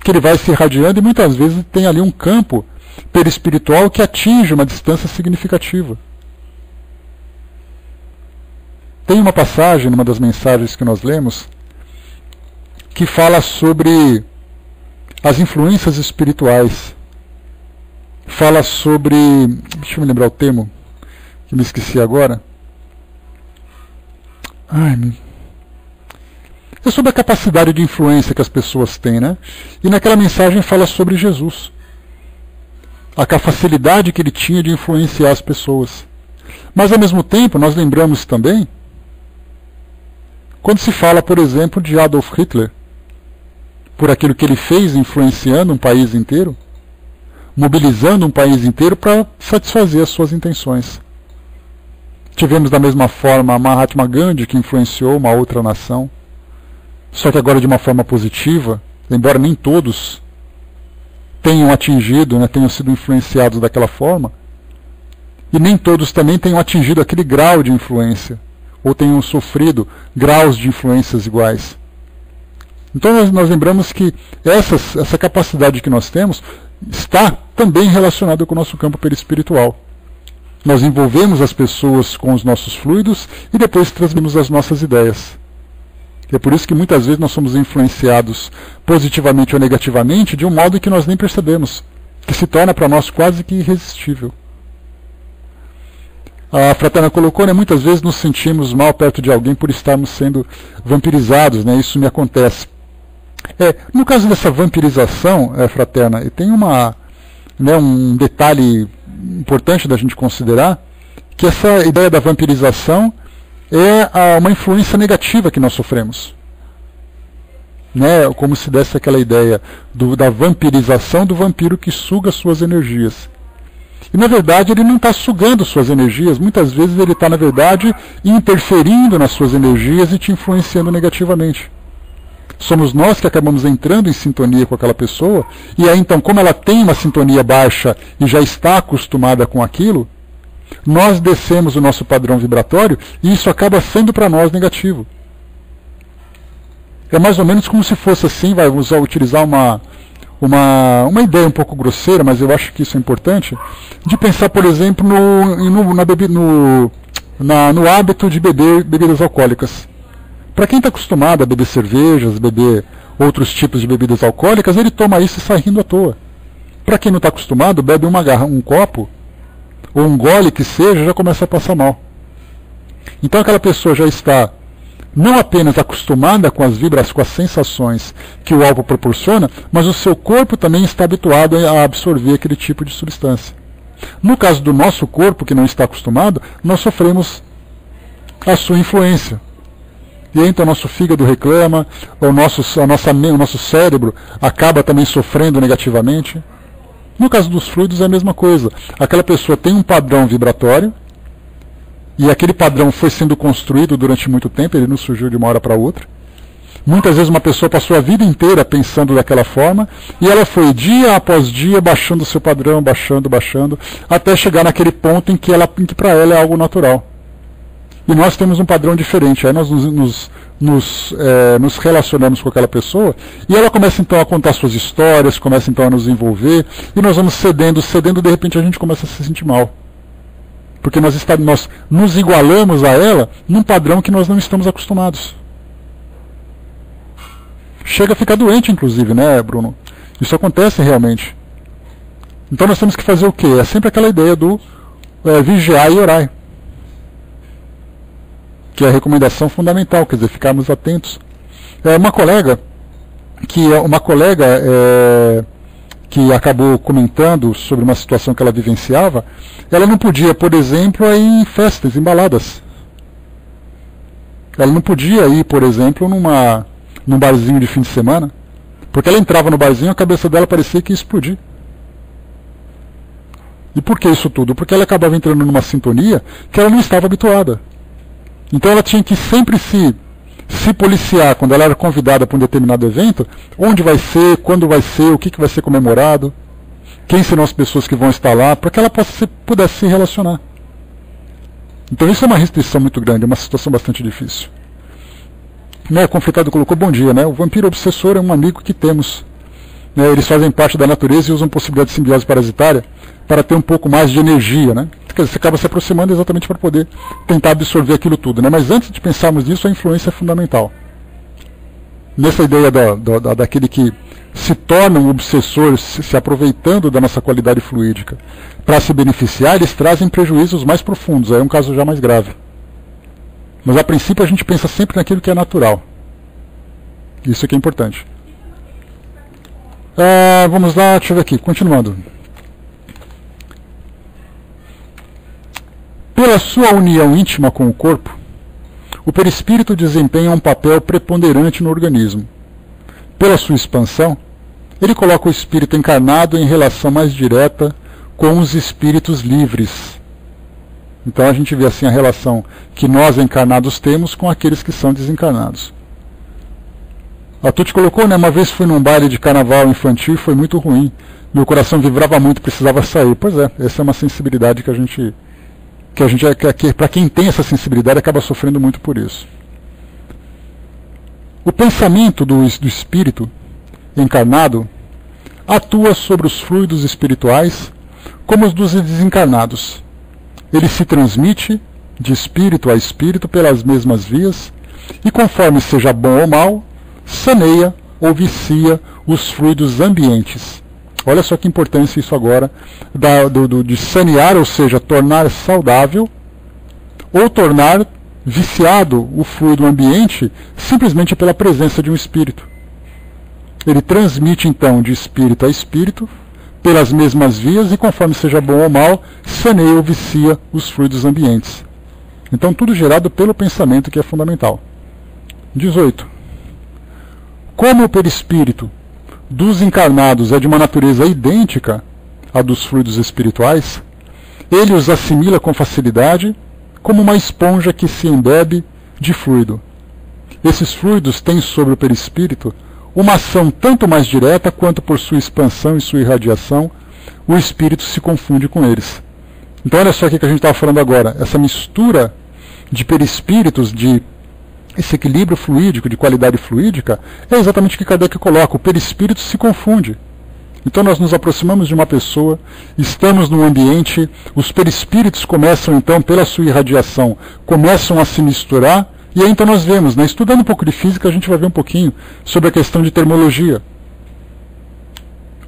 que ele vai se irradiando e muitas vezes tem ali um campo perispiritual que atinge uma distância significativa. Tem uma passagem, numa das mensagens que nós lemos, que fala sobre as influências espirituais. Fala sobre... Deixa eu me lembrar o termo, que me esqueci agora. É sobre a capacidade de influência que as pessoas têm, né? E naquela mensagem fala sobre Jesus. A facilidade que ele tinha de influenciar as pessoas. Mas, ao mesmo tempo, nós lembramos também, quando se fala, por exemplo, de Adolf Hitler, por aquilo que ele fez influenciando um país inteiro, mobilizando um país inteiro para satisfazer as suas intenções. Tivemos da mesma forma Mahatma Gandhi, que influenciou uma outra nação, só que agora de uma forma positiva, embora nem todos tenham atingido, né, tenham sido influenciados daquela forma, e nem todos também tenham atingido aquele grau de influência, ou tenham sofrido graus de influências iguais. Então nós lembramos que essa capacidade que nós temos está também relacionada com o nosso campo perispiritual. Nós envolvemos as pessoas com os nossos fluidos e depois transmitimos as nossas ideias. E é por isso que muitas vezes nós somos influenciados positivamente ou negativamente de um modo que nós nem percebemos, que se torna para nós quase que irresistível. A Fraterna colocou, né, muitas vezes nos sentimos mal perto de alguém por estarmos sendo vampirizados, né, isso me acontece. No caso dessa vampirização, Fraterna, tem um detalhe importante da gente considerar, que essa ideia da vampirização é uma influência negativa que nós sofremos. Né, como se desse aquela ideia da vampirização do vampiro que suga suas energias. E na verdade ele não está sugando suas energias, muitas vezes ele está na verdade interferindo nas suas energias e te influenciando negativamente. Somos nós que acabamos entrando em sintonia com aquela pessoa, e aí então, como ela tem uma sintonia baixa e já está acostumada com aquilo, nós descemos o nosso padrão vibratório e isso acaba sendo para nós negativo. É mais ou menos como se fosse assim, vamos utilizar uma ideia um pouco grosseira, mas eu acho que isso é importante, de pensar, por exemplo, no hábito de beber bebidas alcoólicas. Para quem está acostumado a beber cervejas, beber outros tipos de bebidas alcoólicas, ele toma isso e sai rindo à toa. Para quem não está acostumado, bebe um copo, ou um gole que seja, já começa a passar mal. Então aquela pessoa já está não apenas acostumada com com as sensações que o álcool proporciona, mas o seu corpo também está habituado a absorver aquele tipo de substância. No caso do nosso corpo, que não está acostumado, nós sofremos a sua influência. E aí, então nosso fígado reclama, o nosso cérebro acaba também sofrendo negativamente. No caso dos fluidos é a mesma coisa. Aquela pessoa tem um padrão vibratório, e aquele padrão foi sendo construído durante muito tempo, ele não surgiu de uma hora para outra. Muitas vezes uma pessoa passou a vida inteira pensando daquela forma, e ela foi dia após dia baixando o seu padrão, baixando, até chegar naquele ponto em que para ela é algo natural. E nós temos um padrão diferente, aí nós nos relacionamos com aquela pessoa, e ela começa então a contar suas histórias, começa então a nos envolver, e nós vamos cedendo, de repente a gente começa a se sentir mal. Porque nós nos igualamos a ela num padrão que nós não estamos acostumados. Chega a ficar doente, inclusive, né, Bruno? Isso acontece realmente. Então nós temos que fazer o quê? É sempre aquela ideia do vigiar e orar, que é a recomendação fundamental, quer dizer, ficarmos atentos. Uma colega que acabou comentando sobre uma situação que ela vivenciava, ela não podia, por exemplo, ir em festas, em baladas. Ela não podia ir, por exemplo, num barzinho de fim de semana, porque ela entrava no barzinho e a cabeça dela parecia que ia explodir. E por que isso tudo? Porque ela acabava entrando numa sintonia que ela não estava habituada. Então ela tinha que sempre se se policiar quando ela era convidada para um determinado evento, onde vai ser, quando vai ser, o que vai ser comemorado, quem serão as pessoas que vão estar lá, para que ela pudesse se relacionar. Então isso é uma restrição muito grande, é uma situação bastante difícil. O Conflitado colocou, bom dia, o vampiro obsessor é um amigo que temos. Eles fazem parte da natureza e usam possibilidade de simbiose parasitária para ter um pouco mais de energia. Quer dizer, você acaba se aproximando exatamente para poder tentar absorver aquilo tudo. Mas antes de pensarmos nisso, a influência é fundamental. Nessa ideia daquele que se torna um obsessor, se aproveitando da nossa qualidade fluídica para se beneficiar, eles trazem prejuízos mais profundos. Aí é um caso já mais grave. Mas a princípio a gente pensa sempre naquilo que é natural. Isso aqui é importante. Vamos lá, deixa eu ver aqui, continuando. Pela sua união íntima com o corpo, o perispírito desempenha um papel preponderante no organismo. Pela sua expansão, ele coloca o espírito encarnado em relação mais direta com os espíritos livres. Então a gente vê assim a relação que nós encarnados temos com aqueles que são desencarnados. A Tuti colocou, uma vez fui num baile de carnaval infantil e foi muito ruim. Meu coração vibrava muito, precisava sair. Pois é, essa é uma sensibilidade que para quem tem essa sensibilidade acaba sofrendo muito por isso. O pensamento do espírito encarnado atua sobre os fluidos espirituais como os dos desencarnados. Ele se transmite de espírito a espírito pelas mesmas vias e, conforme seja bom ou mal, saneia ou vicia os fluidos ambientes. Olha só que importância isso agora de sanear, ou seja, tornar saudável ou tornar viciado o fluido ambiente simplesmente pela presença de um espírito. Ele transmite então de espírito a espírito pelas mesmas vias e, conforme seja bom ou mal, saneia ou vicia os fluidos ambientes. Então tudo gerado pelo pensamento, que é fundamental. 18. Como o perispírito dos encarnados é de uma natureza idêntica à dos fluidos espirituais, ele os assimila com facilidade como uma esponja que se embebe de fluido. Esses fluidos têm sobre o perispírito uma ação tanto mais direta quanto por sua expansão e sua irradiação, o espírito se confunde com eles. Então olha só o que a gente estava falando agora, essa mistura de perispíritos, de esse equilíbrio fluídico, de qualidade fluídica, é exatamente o que Kardec coloca, o perispírito se confunde. Então nós nos aproximamos de uma pessoa, estamos num ambiente, os perispíritos começam então, pela sua irradiação, começam a se misturar, e aí então nós vemos, estudando um pouco de física, a gente vai ver um pouquinho sobre a questão de termologia.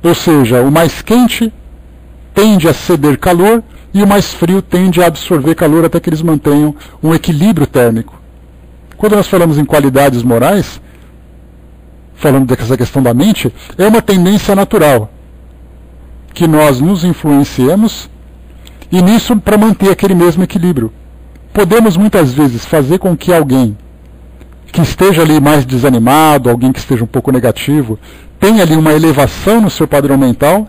Ou seja, o mais quente tende a ceder calor, e o mais frio tende a absorver calor até que eles mantenham um equilíbrio térmico. Quando nós falamos em qualidades morais, falando dessa questão da mente, é uma tendência natural que nós nos influenciemos e nisso para manter aquele mesmo equilíbrio. Podemos muitas vezes fazer com que alguém que esteja ali mais desanimado, alguém que esteja um pouco negativo, tenha ali uma elevação no seu padrão mental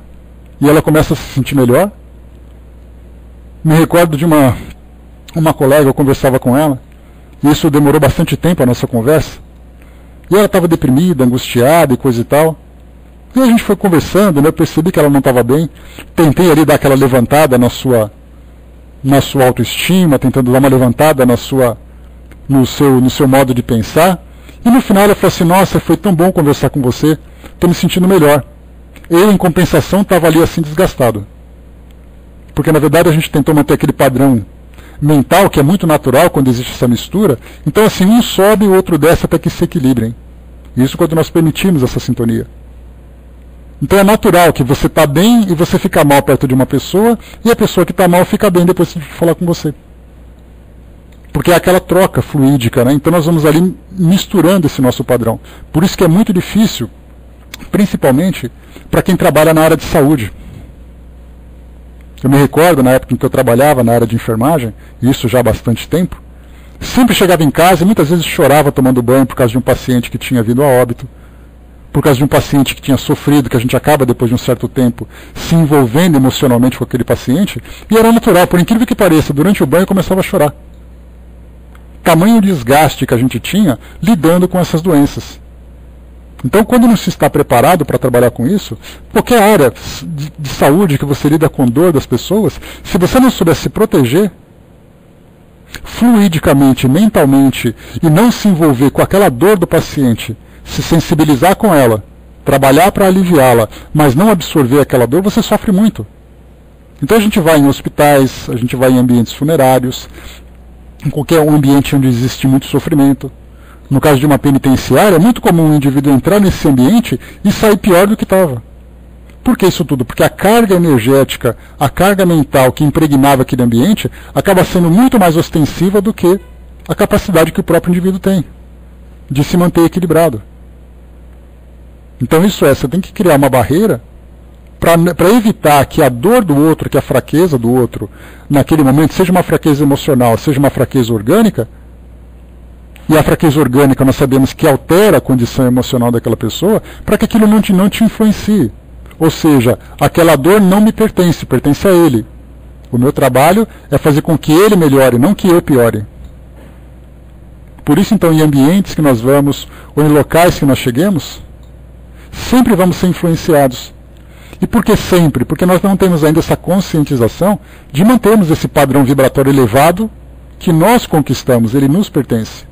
e ela começa a se sentir melhor. Me recordo de uma colega, eu conversava com ela, e isso demorou bastante tempo a nossa conversa. E ela estava deprimida, angustiada e coisa e tal. E a gente foi conversando, eu percebi que ela não estava bem. Tentei ali dar aquela levantada na sua autoestima, tentando dar uma levantada no seu modo de pensar. E no final ela falou assim, nossa, foi tão bom conversar com você, estou me sentindo melhor. Eu, em compensação, estava ali assim desgastado. Porque na verdade a gente tentou manter aquele padrão mental, que é muito natural quando existe essa mistura. Então assim, um sobe e o outro desce até que se equilibrem. Isso quando nós permitimos essa sintonia. Então é natural que você está bem e você fica mal perto de uma pessoa, e a pessoa que está mal fica bem depois de falar com você. Porque é aquela troca fluídica, Então nós vamos ali misturando esse nosso padrão. Por isso que é muito difícil, principalmente para quem trabalha na área de saúde. Eu me recordo, na época em que eu trabalhava na área de enfermagem, e isso já há bastante tempo, sempre chegava em casa e muitas vezes chorava tomando banho por causa de um paciente que tinha vindo a óbito, por causa de um paciente que tinha sofrido, que a gente acaba, depois de um certo tempo, se envolvendo emocionalmente com aquele paciente, e era natural, por incrível que pareça, durante o banho eu começava a chorar. tamanho desgaste que a gente tinha lidando com essas doenças. Então, quando não se está preparado para trabalhar com isso, qualquer área de saúde que você lida com dor das pessoas, se você não souber se proteger, fluidicamente, mentalmente, e não se envolver com aquela dor do paciente, se sensibilizar com ela, trabalhar para aliviá-la, mas não absorver aquela dor, você sofre muito. Então a gente vai em hospitais, a gente vai em ambientes funerários, em qualquer ambiente onde existe muito sofrimento. No caso de uma penitenciária, é muito comum um indivíduo entrar nesse ambiente e sair pior do que estava. Por que isso tudo? Porque a carga energética, a carga mental que impregnava aquele ambiente acaba sendo muito mais ostensiva do que a capacidade que o próprio indivíduo tem de se manter equilibrado. Então isso você tem que criar uma barreira para evitar que a dor do outro, que a fraqueza do outro, naquele momento, seja uma fraqueza emocional, seja uma fraqueza orgânica, e a fraqueza orgânica nós sabemos que altera a condição emocional daquela pessoa, para que aquilo não te influencie. Ou seja, aquela dor não me pertence, pertence a ele. O meu trabalho é fazer com que ele melhore, não que eu piore. Por isso, então, em ambientes que nós vamos, ou em locais que nós cheguemos, sempre vamos ser influenciados. E por que sempre? Porque nós não temos ainda essa conscientização de mantermos esse padrão vibratório elevado que nós conquistamos, ele nos pertence.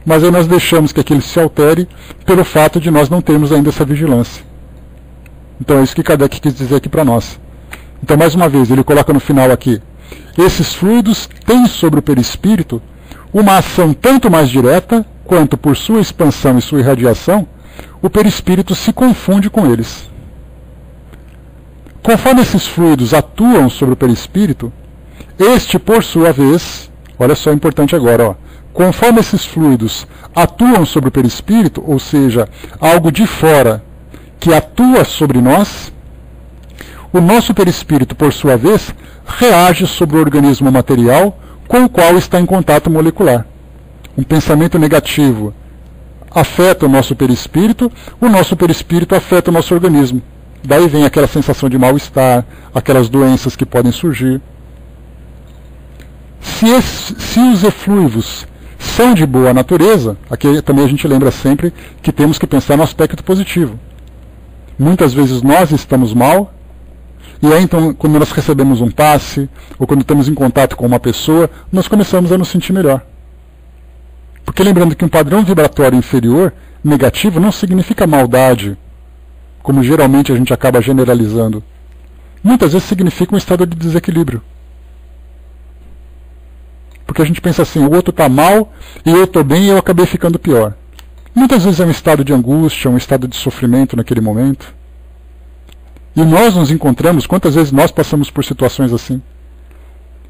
Mas aí nós deixamos que aquilo se altere pelo fato de nós não termos ainda essa vigilância. Então é isso que Kardec quis dizer aqui para nós. Então, mais uma vez, ele coloca no final aqui: esses fluidos têm sobre o perispírito uma ação tanto mais direta, quanto por sua expansão e sua irradiação, o perispírito se confunde com eles. Conforme esses fluidos atuam sobre o perispírito, este, por sua vez, olha só, importante agora, ó, conforme esses fluidos atuam sobre o perispírito, ou seja, algo de fora que atua sobre nós, o nosso perispírito, por sua vez, reage sobre o organismo material com o qual está em contato molecular. Um pensamento negativo afeta o nosso perispírito afeta o nosso organismo. Daí vem aquela sensação de mal-estar, aquelas doenças que podem surgir. Se os eflúvios são de boa natureza, aqui também a gente lembra sempre que temos que pensar no aspecto positivo. Muitas vezes nós estamos mal, e aí então, quando nós recebemos um passe, ou quando estamos em contato com uma pessoa, nós começamos a nos sentir melhor. Porque lembrando que um padrão vibratório inferior, negativo, não significa maldade, como geralmente a gente acaba generalizando. Muitas vezes significa um estado de desequilíbrio. Porque a gente pensa assim, o outro está mal, e eu estou bem e eu acabei ficando pior. Muitas vezes é um estado de angústia, um estado de sofrimento naquele momento. E nós nos encontramos, quantas vezes nós passamos por situações assim?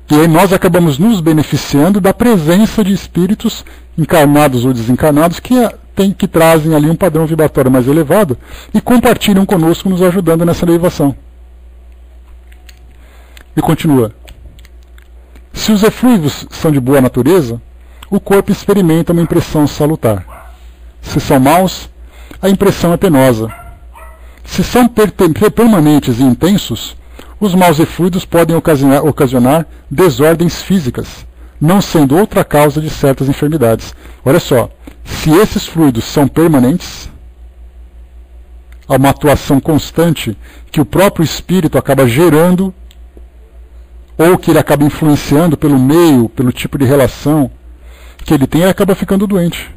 E aí nós acabamos nos beneficiando da presença de espíritos encarnados ou desencarnados que trazem ali um padrão vibratório mais elevado e compartilham conosco, nos ajudando nessa elevação. E continua. Se os eflúvios são de boa natureza, o corpo experimenta uma impressão salutar. Se são maus, a impressão é penosa. Se são permanentes e intensos, os maus eflúidos podem ocasionar desordens físicas, não sendo outra causa de certas enfermidades. Olha só, se esses fluidos são permanentes, há uma atuação constante que o próprio espírito acaba gerando, ou que ele acaba influenciando pelo meio, pelo tipo de relação que ele tem, ele acaba ficando doente.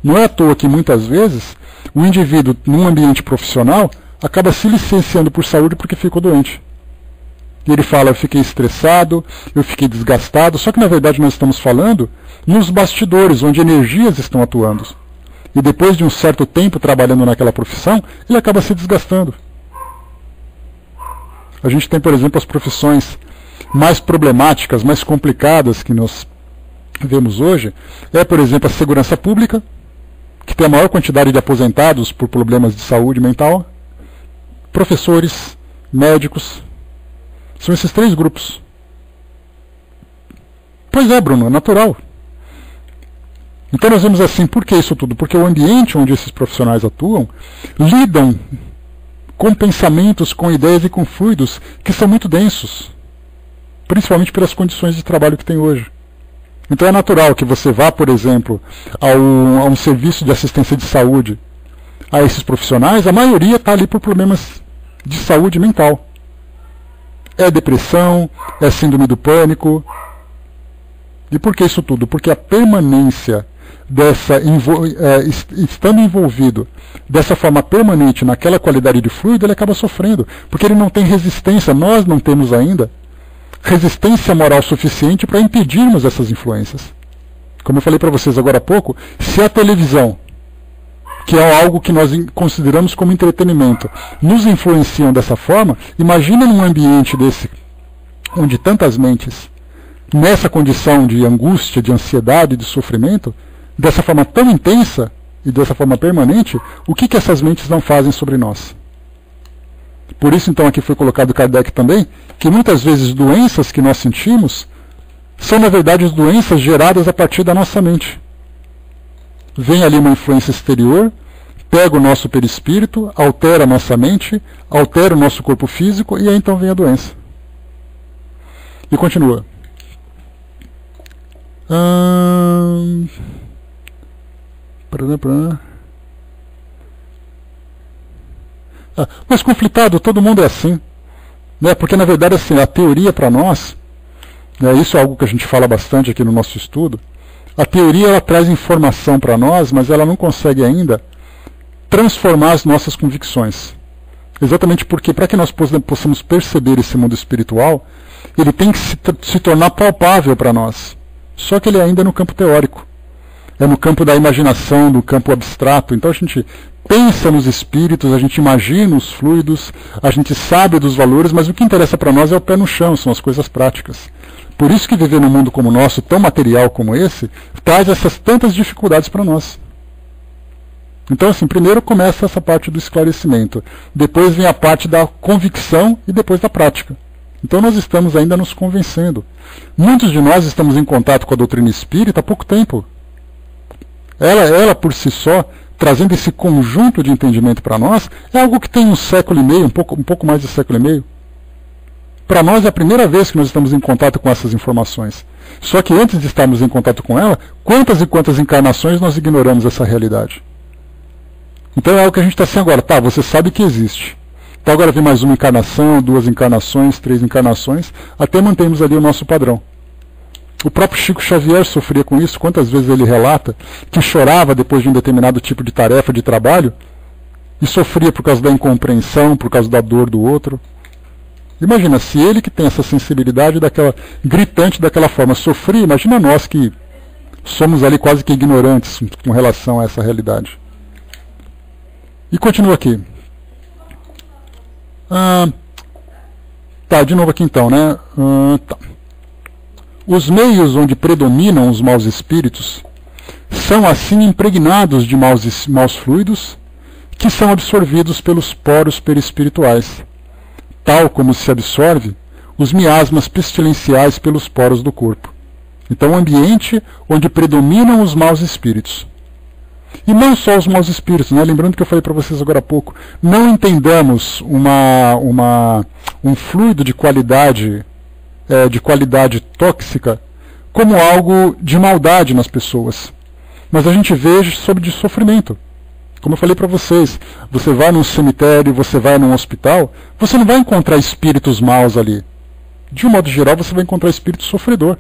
Não é à toa que muitas vezes o indivíduo, num ambiente profissional, acaba se licenciando por saúde porque ficou doente. E ele fala, eu fiquei estressado, eu fiquei desgastado, só que na verdade nós estamos falando nos bastidores, onde energias estão atuando. E depois de um certo tempo trabalhando naquela profissão, ele acaba se desgastando. A gente tem, por exemplo, as profissões mais problemáticas, mais complicadas que nós vemos hoje, por exemplo, a segurança pública, que tem a maior quantidade de aposentados por problemas de saúde mental, professores, médicos. São esses três grupos. Pois é, Bruno, é natural. Então nós vemos assim, por que isso tudo? Porque o ambiente onde esses profissionais atuam lidam com pensamentos, com ideias e com fluidos que são muito densos, principalmente pelas condições de trabalho que tem hoje. Então é natural que você vá, por exemplo, a um serviço de assistência de saúde a esses profissionais, a maioria está ali por problemas de saúde mental. É depressão, é síndrome do pânico. E por que isso tudo? Porque a permanência estando envolvido dessa forma permanente naquela qualidade de fluido, ele acaba sofrendo, porque ele não tem resistência, nós não temos ainda resistência moral suficiente para impedirmos essas influências. Como eu falei para vocês agora há pouco, se a televisão, que é algo que nós consideramos como entretenimento, nos influenciam dessa forma, imagina num ambiente desse, onde tantas mentes, nessa condição de angústia, de ansiedade, de sofrimento, dessa forma tão intensa e dessa forma permanente, o que essas mentes não fazem sobre nós? Por isso, então, aqui foi colocado Kardec também, que muitas vezes doenças que nós sentimos são, na verdade, doenças geradas a partir da nossa mente. Vem ali uma influência exterior, pega o nosso perispírito, altera a nossa mente, altera o nosso corpo físico, e aí então vem a doença. E continua. Mas conflitado, todo mundo é assim, né? Porque na verdade assim, a teoria para nós, né, isso é algo que a gente fala bastante aqui no nosso estudo, a teoria ela traz informação para nós, mas ela não consegue ainda transformar as nossas convicções. Exatamente porque para que nós possamos perceber esse mundo espiritual, ele tem que se tornar palpável para nós. Só que ele ainda é no campo teórico. É no campo da imaginação, no campo abstrato. Então a gente pensa nos espíritos, a gente imagina os fluidos, a gente sabe dos valores, mas o que interessa para nós é o pé no chão, são as coisas práticas. Por isso que viver num mundo como o nosso, tão material como esse, traz essas tantas dificuldades para nós. Então assim, primeiro começa essa parte do esclarecimento, depois vem a parte da convicção e depois da prática. Então nós estamos ainda nos convencendo. Muitos de nós estamos em contato com a doutrina espírita há pouco tempo. Ela por si só, trazendo esse conjunto de entendimento para nós, é algo que tem 1 século e meio, um pouco mais de 1 século e meio. Para nós é a primeira vez que nós estamos em contato com essas informações. Só que antes de estarmos em contato com ela, quantas e quantas encarnações nós ignoramos essa realidade? Então é algo que a gente está assim agora. Tá, você sabe que existe. Então agora vem mais uma encarnação, 2 encarnações, 3 encarnações, até mantemos ali o nosso padrão. O próprio Chico Xavier sofria com isso. Quantas vezes ele relata que chorava depois de um determinado tipo de tarefa, de trabalho, e sofria por causa da incompreensão, por causa da dor do outro. Imagina, se ele que tem essa sensibilidade gritante daquela forma sofria, imagina nós que somos ali quase que ignorantes com relação a essa realidade. E continua aqui. Tá, de novo aqui então, né? Tá. Os meios onde predominam os maus espíritos são assim impregnados de maus fluidos que são absorvidos pelos poros perispirituais, tal como se absorve os miasmas pestilenciais pelos poros do corpo. Então, o ambiente onde predominam os maus espíritos. E não só os maus espíritos, né? Lembrando que eu falei para vocês agora há pouco, não entendamos um fluido de qualidade tóxica como algo de maldade nas pessoas. Mas a gente vê sobre de sofrimento. Como eu falei para vocês, você vai num cemitério, você vai num hospital, você não vai encontrar espíritos maus ali. De um modo geral, você vai encontrar espírito sofredor.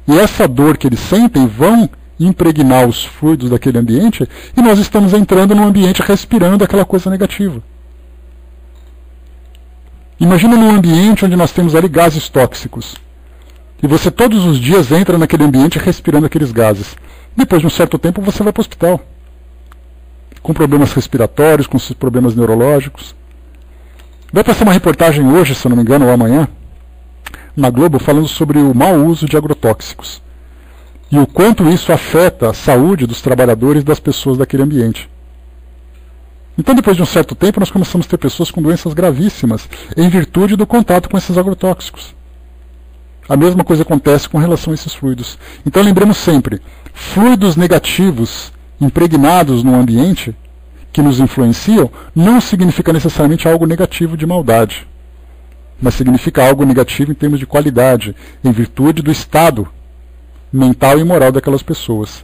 E essa dor que eles sentem vão impregnar os fluidos daquele ambiente e nós estamos entrando num ambiente respirando aquela coisa negativa. Imagina num ambiente onde nós temos ali gases tóxicos. E você todos os dias entra naquele ambiente respirando aqueles gases. Depois de um certo tempo você vai para o hospital. Com problemas respiratórios, com problemas neurológicos. Vai passar uma reportagem hoje, se eu não me engano, ou amanhã, na Globo, falando sobre o mau uso de agrotóxicos. E o quanto isso afeta a saúde dos trabalhadores e das pessoas daquele ambiente. Então, depois de um certo tempo, nós começamos a ter pessoas com doenças gravíssimas, em virtude do contato com esses agrotóxicos. A mesma coisa acontece com relação a esses fluidos. Então, lembremos sempre, fluidos negativos impregnados no ambiente, que nos influenciam, não significa necessariamente algo negativo de maldade, mas significa algo negativo em termos de qualidade, em virtude do estado mental e moral daquelas pessoas.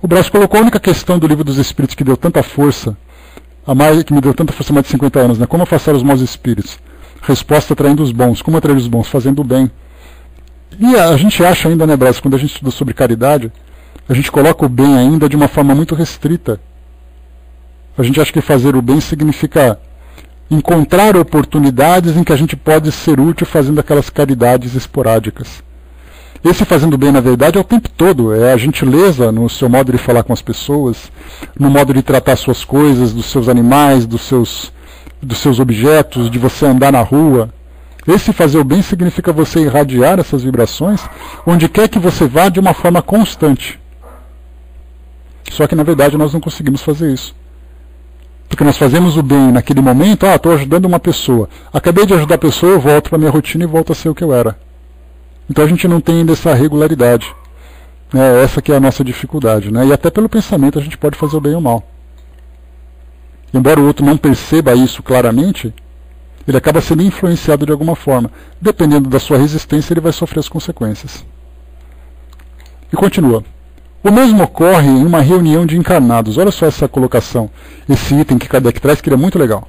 O Braz colocou a única questão do Livro dos Espíritos que deu tanta força, que me deu tanta força há mais de 50 anos, né? Como afastar os maus espíritos? Resposta: atraindo os bons. Como atrair os bons? Fazendo o bem. E a gente acha ainda, né, Braz, quando a gente estuda sobre caridade, a gente coloca o bem ainda de uma forma muito restrita. A gente acha que fazer o bem significa encontrar oportunidades em que a gente pode ser útil fazendo aquelas caridades esporádicas. Esse fazendo bem, na verdade, é o tempo todo. É a gentileza no seu modo de falar com as pessoas, no modo de tratar suas coisas, dos seus animais, dos seus objetos, de você andar na rua. Esse fazer o bem significa você irradiar essas vibrações onde quer que você vá de uma forma constante. Só que, na verdade, nós não conseguimos fazer isso. Porque nós fazemos o bem naquele momento, estou ajudando uma pessoa. Acabei de ajudar a pessoa, eu volto para a minha rotina e volto a ser o que eu era. Então a gente não tem ainda essa regularidade. Essa que é a nossa dificuldade. Né? E até pelo pensamento a gente pode fazer o bem ou o mal. Embora o outro não perceba isso claramente, ele acaba sendo influenciado de alguma forma. Dependendo da sua resistência, ele vai sofrer as consequências. E continua. O mesmo ocorre em uma reunião de encarnados. Olha só essa colocação, esse item que Kardec traz, que ele é muito legal.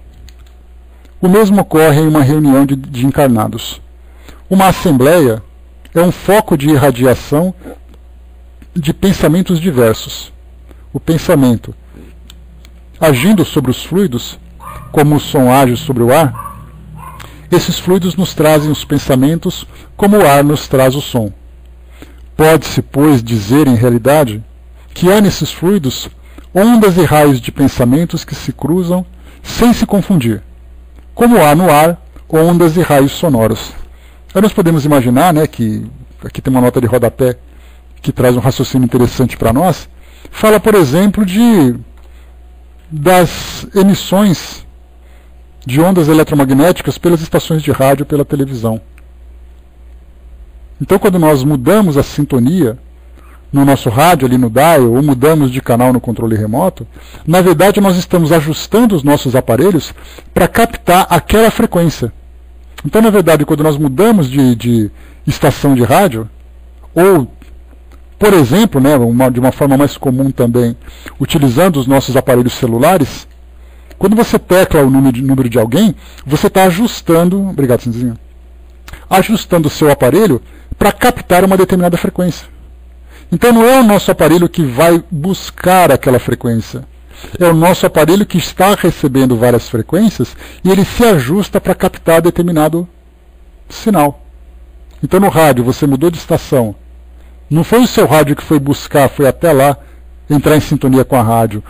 O mesmo ocorre em uma reunião de encarnados. Uma assembleia é um foco de irradiação de pensamentos diversos. O pensamento, agindo sobre os fluidos, como o som age sobre o ar, esses fluidos nos trazem os pensamentos como o ar nos traz o som. Pode-se, pois, dizer, em realidade, que há nesses fluidos ondas e raios de pensamentos que se cruzam sem se confundir, como há no ar ondas e raios sonoros. Aí nós podemos imaginar, né, que aqui tem uma nota de rodapé que traz um raciocínio interessante para nós. Fala, por exemplo, das emissões de ondas eletromagnéticas pelas estações de rádio, pela televisão. Então, quando nós mudamos a sintonia no nosso rádio, ali no dial, ou mudamos de canal no controle remoto, na verdade nós estamos ajustando os nossos aparelhos para captar aquela frequência. Então, na verdade, quando nós mudamos de estação de rádio, ou, por exemplo, né, de uma forma mais comum também, utilizando os nossos aparelhos celulares, quando você tecla o número de alguém, você está ajustando, obrigado, Cinzinha, ajustando o seu aparelho para captar uma determinada frequência. Então não é o nosso aparelho que vai buscar aquela frequência. É o nosso aparelho que está recebendo várias frequências e ele se ajusta para captar determinado sinal. Então no rádio você mudou de estação. Não foi o seu rádio que foi buscar, foi até lá entrar em sintonia com a rádio.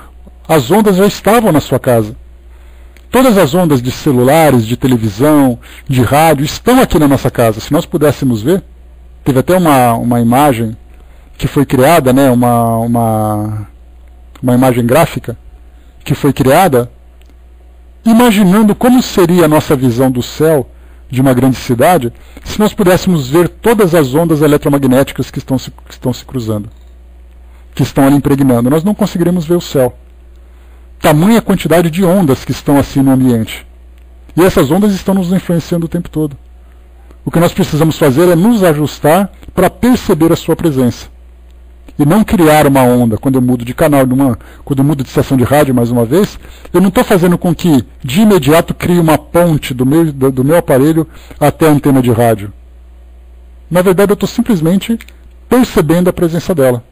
As ondas já estavam na sua casa. Todas as ondas de celulares, de televisão, de rádio estão aqui na nossa casa. Se nós pudéssemos ver, teve até uma imagem que foi criada, né, uma imagem gráfica que foi criada, imaginando como seria a nossa visão do céu de uma grande cidade se nós pudéssemos ver todas as ondas eletromagnéticas que estão se cruzando, que estão ali impregnando. Nós não conseguiremos ver o céu. Tamanha quantidade de ondas que estão assim no ambiente. E essas ondas estão nos influenciando o tempo todo. O que nós precisamos fazer é nos ajustar para perceber a sua presença. E não criar uma onda. Quando eu mudo de canal, quando eu mudo de estação de rádio mais uma vez, eu não estou fazendo com que de imediato crie uma ponte do meu aparelho até a antena de rádio. Na verdade, eu estou simplesmente percebendo a presença dela.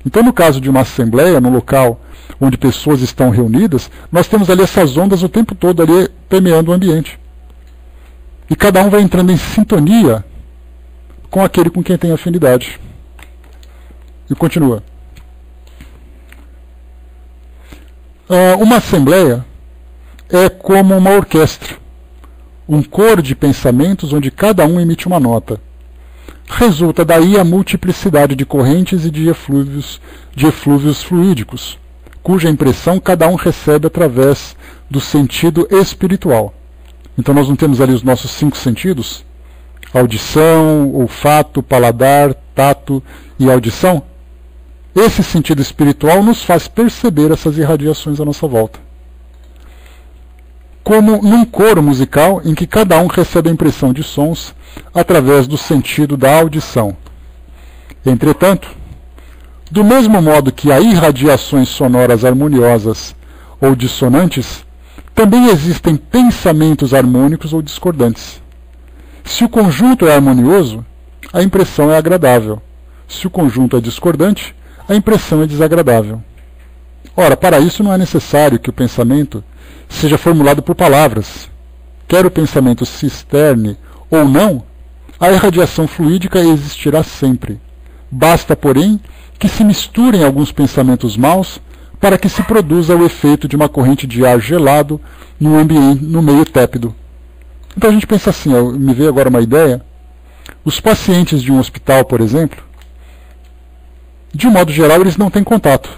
Então, no caso de uma assembleia, no local onde pessoas estão reunidas, nós temos ali essas ondas o tempo todo ali permeando o ambiente. E cada um vai entrando em sintonia com aquele com quem tem afinidade. E continua. Uma assembleia é como uma orquestra, um coro de pensamentos onde cada um emite uma nota. Resulta daí a multiplicidade de correntes e de eflúvios fluídicos, cuja impressão cada um recebe através do sentido espiritual. Então nós não temos ali os nossos 5 sentidos? Audição, olfato, paladar, tato e audição? Esse sentido espiritual nos faz perceber essas irradiações à nossa volta. Como num coro musical em que cada um recebe a impressão de sons através do sentido da audição. Entretanto, do mesmo modo que há irradiações sonoras harmoniosas ou dissonantes, também existem pensamentos harmônicos ou discordantes. Se o conjunto é harmonioso, a impressão é agradável. Se o conjunto é discordante, a impressão é desagradável. Ora, para isso não é necessário que o pensamento seja formulado por palavras. Quer o pensamento se externe ou não, a irradiação fluídica existirá sempre. Basta, porém, que se misturem alguns pensamentos maus para que se produza o efeito de uma corrente de ar gelado no ambiente, no meio tépido. Então a gente pensa assim, me veio agora uma ideia, os pacientes de um hospital, por exemplo, de um modo geral eles não têm contato.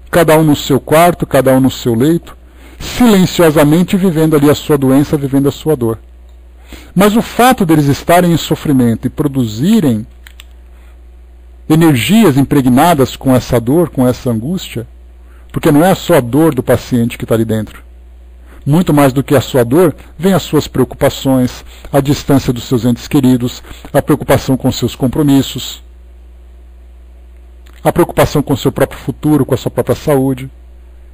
Cada um no seu quarto, cada um no seu leito, silenciosamente vivendo ali a sua doença, vivendo a sua dor. Mas o fato deles estarem em sofrimento e produzirem energias impregnadas com essa dor, com essa angústia, porque não é só a dor do paciente que está ali dentro. Muito mais do que a sua dor, vem as suas preocupações, a distância dos seus entes queridos, a preocupação com seus compromissos, a preocupação com o seu próprio futuro, com a sua própria saúde.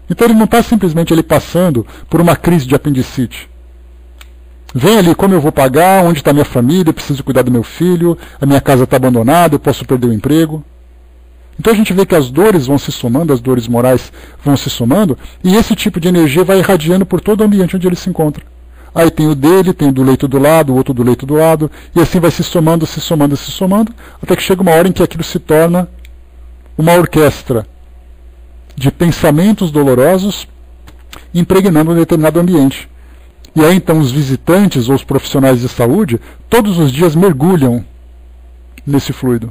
Então ele não está simplesmente ali passando por uma crise de apendicite. Vem ali, como eu vou pagar, onde está minha família, eu preciso cuidar do meu filho, a minha casa está abandonada, eu posso perder o emprego. Então a gente vê que as dores vão se somando, as dores morais vão se somando, e esse tipo de energia vai irradiando por todo o ambiente onde ele se encontra. Aí tem o dele, tem o do leito do lado, o outro do leito do lado, e assim vai se somando, se somando, se somando, até que chega uma hora em que aquilo se torna uma orquestra de pensamentos dolorosos impregnando um determinado ambiente. E aí então os visitantes ou os profissionais de saúde todos os dias mergulham nesse fluido.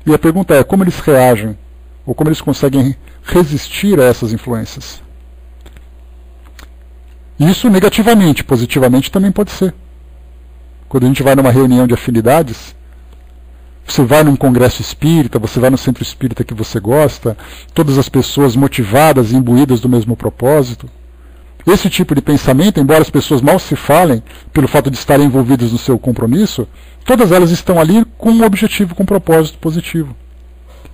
E a pergunta é como eles reagem, ou como eles conseguem resistir a essas influências. Isso negativamente, positivamente também pode ser. Quando a gente vai numa reunião de afinidades, você vai num congresso espírita, você vai no centro espírita que você gosta, todas as pessoas motivadas e imbuídas do mesmo propósito. Esse tipo de pensamento, embora as pessoas mal se falem pelo fato de estarem envolvidas no seu compromisso, todas elas estão ali com um objetivo, com um propósito positivo.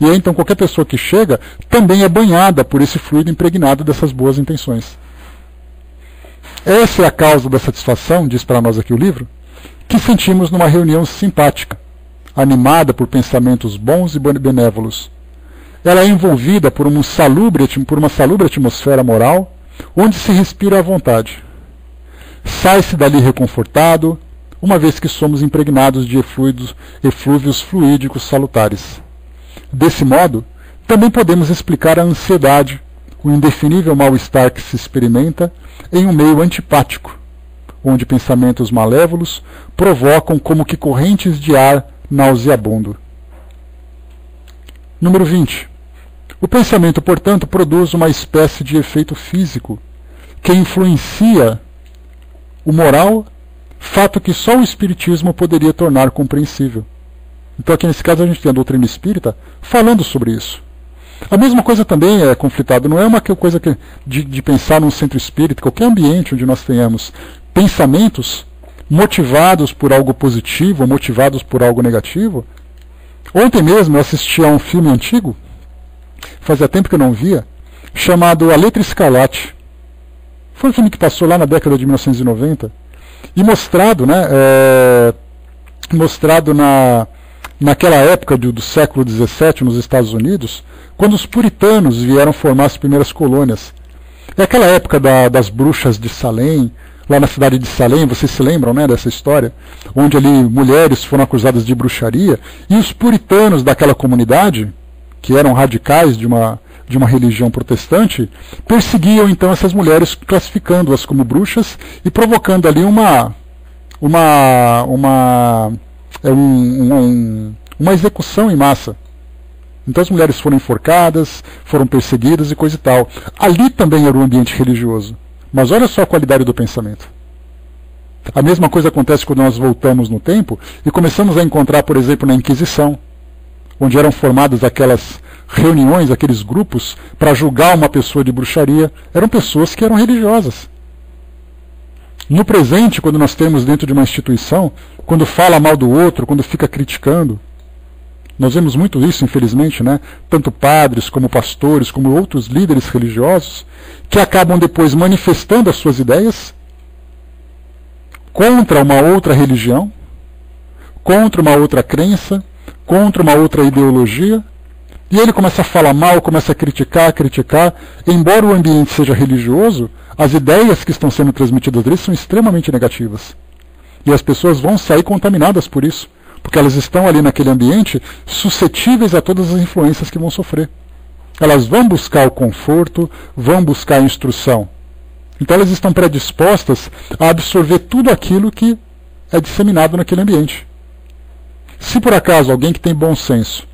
E aí, então, qualquer pessoa que chega também é banhada por esse fluido impregnado dessas boas intenções. Essa é a causa da satisfação, diz para nós aqui o livro, que sentimos numa reunião simpática, animada por pensamentos bons e benévolos. Ela é envolvida por uma salubre atmosfera moral, onde se respira à vontade. Sai-se dali reconfortado, uma vez que somos impregnados de eflúvios fluídicos salutares. Desse modo, também podemos explicar a ansiedade, o indefinível mal-estar que se experimenta em um meio antipático, onde pensamentos malévolos provocam como que correntes de ar nauseabundo. Número 20. O pensamento, portanto, produz uma espécie de efeito físico que influencia o moral, fato que só o Espiritismo poderia tornar compreensível. Então aqui nesse caso a gente tem a doutrina espírita falando sobre isso. A mesma coisa também é conflitado, não é uma coisa de pensar num centro espírita, qualquer ambiente onde nós tenhamos pensamentos motivados por algo positivo, motivados por algo negativo. Ontem mesmo eu assisti a um filme antigo, fazia tempo que eu não via, chamado A Letra Escarlate. Foi um filme que passou lá na década de 1990 e mostrado, naquela época do século XVII nos Estados Unidos, quando os puritanos vieram formar as primeiras colônias. É aquela época das bruxas de Salem, lá na cidade de Salem, vocês se lembram, né, dessa história? Onde ali mulheres foram acusadas de bruxaria, e os puritanos daquela comunidade, que eram radicais de uma religião protestante, perseguiam então essas mulheres, classificando-as como bruxas e provocando ali uma execução em massa. Então as mulheres foram enforcadas, foram perseguidas e coisa e tal. Ali também era um ambiente religioso. Mas olha só a qualidade do pensamento. A mesma coisa acontece quando nós voltamos no tempo e começamos a encontrar, por exemplo, na Inquisição, onde eram formadas aquelas reuniões, aqueles grupos, para julgar uma pessoa de bruxaria. Eram pessoas que eram religiosas. No presente, quando nós temos dentro de uma instituição, quando fala mal do outro, quando fica criticando, Nós vemos muito isso, infelizmente, né? Tanto padres, como pastores, como outros líderes religiosos, que acabam depois manifestando as suas ideias contra uma outra religião, contra uma outra crença, contra uma outra ideologia, e ele começa a falar mal, começa a criticar, embora o ambiente seja religioso, as ideias que estão sendo transmitidas dele são extremamente negativas. E as pessoas vão sair contaminadas por isso, porque elas estão ali naquele ambiente suscetíveis a todas as influências que vão sofrer. Elas vão buscar o conforto, vão buscar a instrução. Então elas estão predispostas a absorver tudo aquilo que é disseminado naquele ambiente. Se por acaso alguém que tem bom senso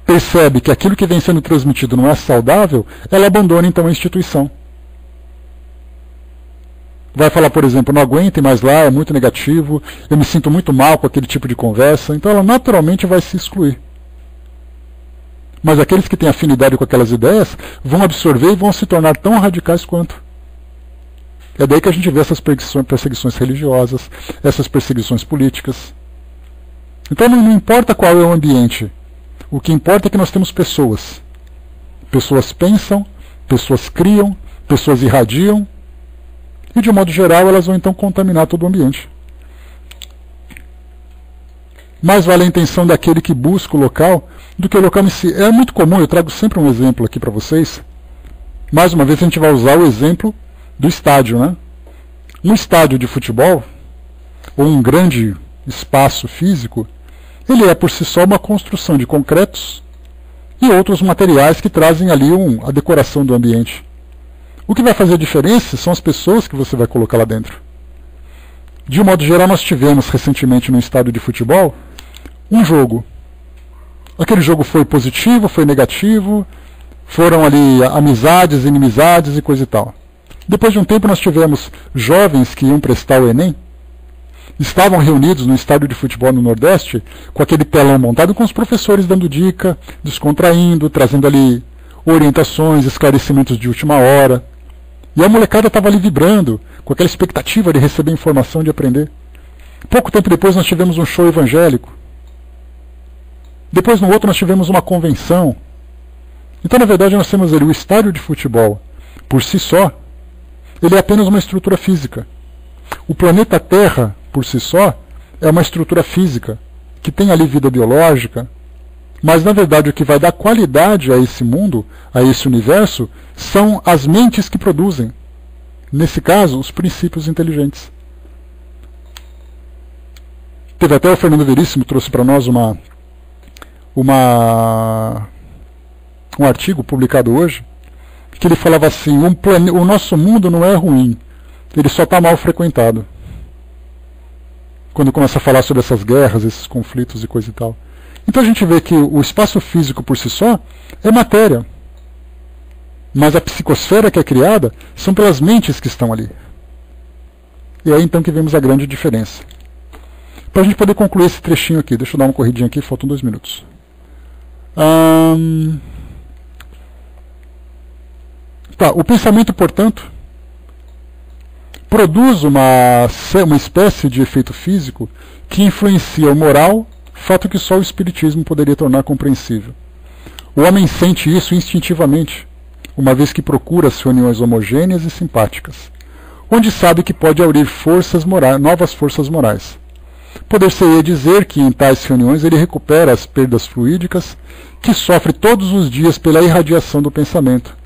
percebe que aquilo que vem sendo transmitido não é saudável, ela abandona então a instituição. Vai falar, por exemplo, não aguentem mais lá, é muito negativo, eu me sinto muito mal com aquele tipo de conversa, então ela naturalmente vai se excluir. Mas aqueles que têm afinidade com aquelas ideias vão absorver e vão se tornar tão radicais quanto. É daí que a gente vê essas perseguições religiosas, essas perseguições políticas. Então não importa qual é o ambiente, o que importa é que nós temos pessoas. Pessoas pensam, pessoas criam, pessoas irradiam, e de um modo geral elas vão então contaminar todo o ambiente. Mais vale a intenção daquele que busca o local do que o local em si. É muito comum, eu trago sempre um exemplo aqui para vocês. Mais uma vez a gente vai usar o exemplo do estádio, né? Um estádio de futebol, ou um grande espaço físico, ele é por si só uma construção de concretos e outros materiais que trazem ali a decoração do ambiente. O que vai fazer a diferença são as pessoas que você vai colocar lá dentro. De um modo geral, nós tivemos recentemente no estádio de futebol um jogo. Aquele jogo foi positivo, foi negativo, foram ali amizades, inimizades e coisa e tal. Depois de um tempo nós tivemos jovens que iam prestar o Enem, estavam reunidos no estádio de futebol no Nordeste, com aquele telão montado, com os professores dando dica, descontraindo, trazendo ali orientações, esclarecimentos de última hora. E a molecada estava ali vibrando, com aquela expectativa de receber informação, de aprender. Pouco tempo depois nós tivemos um show evangélico. Depois no outro nós tivemos uma convenção. Então na verdade nós temos ali o estádio de futebol, por si só, ele é apenas uma estrutura física. O planeta Terra, por si só, é uma estrutura física, que tem ali vida biológica, mas na verdade o que vai dar qualidade a esse mundo, a esse universo, são as mentes que produzem. Nesse caso, os princípios inteligentes. Teve até o Fernando Veríssimo, trouxe para nós um artigo publicado hoje, que ele falava assim, o nosso mundo não é ruim, ele só está mal frequentado. Quando começa a falar sobre essas guerras, esses conflitos e coisa e tal. Então a gente vê que o espaço físico por si só é matéria. Mas a psicosfera que é criada são pelas mentes que estão ali. E é aí então que vemos a grande diferença. Para a gente poder concluir esse trechinho aqui, deixa eu dar uma corridinha aqui, faltam 2 minutos. O pensamento, portanto, produz uma espécie de efeito físico que influencia o moral, fato que só o espiritismo poderia tornar compreensível. O homem sente isso instintivamente, uma vez que procura as reuniões homogêneas e simpáticas, onde sabe que pode aurir novas forças morais. Poder-se-ia dizer que em tais reuniões ele recupera as perdas fluídicas que sofre todos os dias pela irradiação do pensamento,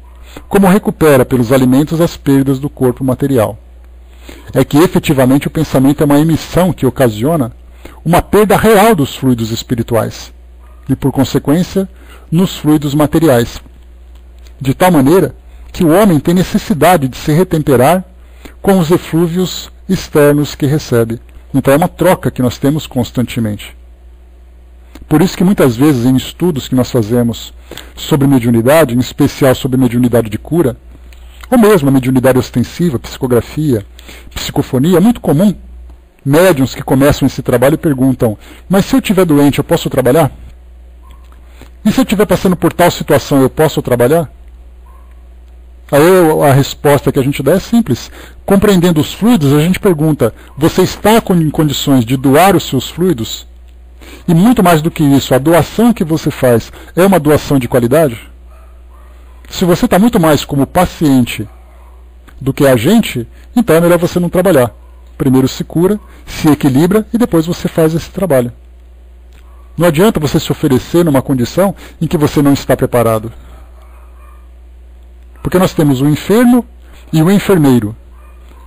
como recupera pelos alimentos as perdas do corpo material. É que efetivamente o pensamento é uma emissão que ocasiona uma perda real dos fluidos espirituais e, por consequência, nos fluidos materiais, de tal maneira que o homem tem necessidade de se retemperar com os eflúvios externos que recebe. Então é uma troca que nós temos constantemente. Por isso que muitas vezes em estudos que nós fazemos sobre mediunidade, em especial sobre mediunidade de cura, ou mesmo a mediunidade ostensiva, psicografia, psicofonia, é muito comum médiuns que começam esse trabalho perguntam: mas se eu estiver doente, eu posso trabalhar? E se eu estiver passando por tal situação, eu posso trabalhar? Aí a resposta que a gente dá é simples. Compreendendo os fluidos, a gente pergunta: você está em condições de doar os seus fluidos? E muito mais do que isso, a doação que você faz é uma doação de qualidade? Se você está muito mais como paciente do que agente, então é melhor você não trabalhar. Primeiro se cura, se equilibra e depois você faz esse trabalho. Não adianta você se oferecer numa condição em que você não está preparado. Porque nós temos o enfermo e o enfermeiro.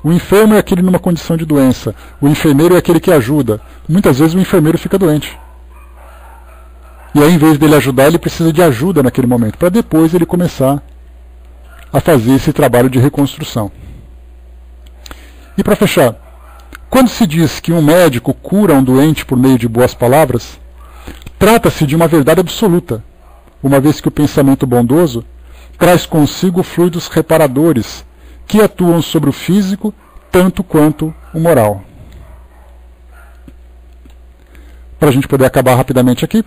O enfermo é aquele numa condição de doença. O enfermeiro é aquele que ajuda. Muitas vezes o enfermeiro fica doente. E aí, em vez dele ajudar, ele precisa de ajuda naquele momento, para depois ele começar a fazer esse trabalho de reconstrução. E para fechar, quando se diz que um médico cura um doente por meio de boas palavras, trata-se de uma verdade absoluta, uma vez que o pensamento bondoso traz consigo fluidos reparadores que atuam sobre o físico tanto quanto o moral. Para a gente poder acabar rapidamente aqui,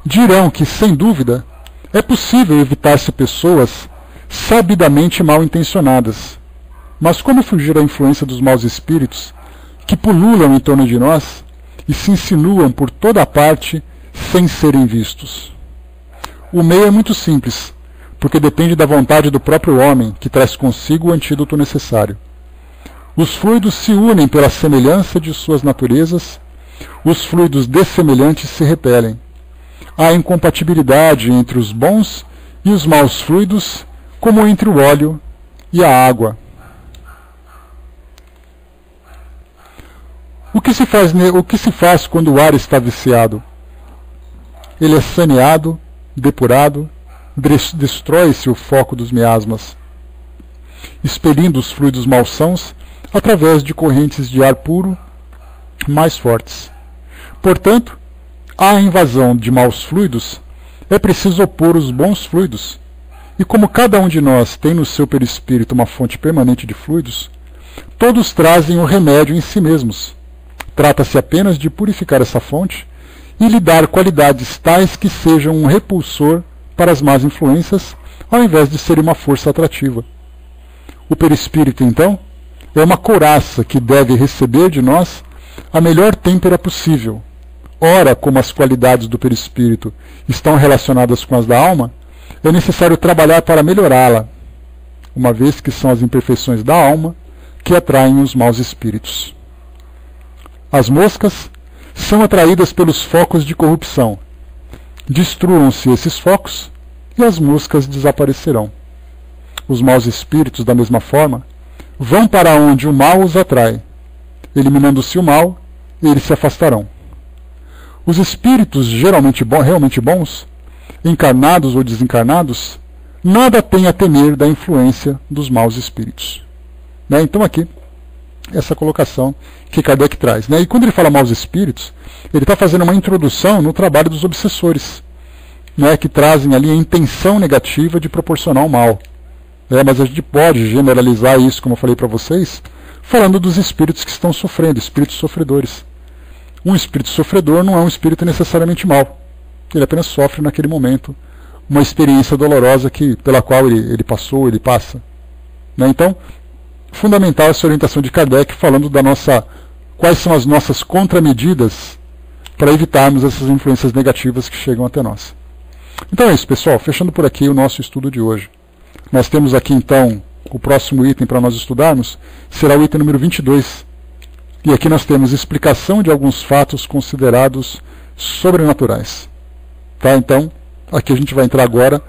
dirão que, sem dúvida, é possível evitar-se pessoas sabidamente mal intencionadas. Mas como fugir à influência dos maus espíritos que pululam em torno de nós e se insinuam por toda a parte sem serem vistos? O meio é muito simples, porque depende da vontade do próprio homem, que traz consigo o antídoto necessário. Os fluidos se unem pela semelhança de suas naturezas, os fluidos dessemelhantes se repelem. Há incompatibilidade entre os bons e os maus fluidos, como entre o óleo e a água. O que se faz quando o ar está viciado? Ele é saneado, depurado, destrói-se o foco dos miasmas, expelindo os fluidos malsãos através de correntes de ar puro mais fortes. Portanto, à invasão de maus fluidos, é preciso opor os bons fluidos. E como cada um de nós tem no seu perispírito uma fonte permanente de fluidos, todos trazem o remédio em si mesmos. Trata-se apenas de purificar essa fonte e lhe dar qualidades tais que sejam um repulsor para as más influências, ao invés de ser uma força atrativa. O perispírito, então, é uma couraça que deve receber de nós a melhor têmpera possível. Ora, como as qualidades do perispírito estão relacionadas com as da alma, é necessário trabalhar para melhorá-la, uma vez que são as imperfeições da alma que atraem os maus espíritos. As moscas são atraídas pelos focos de corrupção. Destruam-se esses focos e as moscas desaparecerão. Os maus espíritos, da mesma forma, vão para onde o mal os atrai. Eliminando-se o mal, eles se afastarão. Os espíritos realmente bons, encarnados ou desencarnados, nada têm a temer da influência dos maus espíritos. Então aqui, essa colocação que Kardec traz. E quando ele fala maus espíritos, ele está fazendo uma introdução no trabalho dos obsessores, que trazem ali a intenção negativa de proporcionar o mal. Mas a gente pode generalizar isso, como eu falei para vocês, falando dos espíritos que estão sofrendo, espíritos sofredores. Um espírito sofredor não é um espírito necessariamente mau. Ele apenas sofre naquele momento uma experiência dolorosa pela qual ele passou, ele passa. Então, fundamental essa orientação de Kardec, falando quais são as nossas contramedidas para evitarmos essas influências negativas que chegam até nós. Então é isso, pessoal. Fechando por aqui o nosso estudo de hoje. Nós temos aqui, então, o próximo item para nós estudarmos, será o item número 22. E aqui nós temos explicação de alguns fatos considerados sobrenaturais. Então, aqui a gente vai entrar agora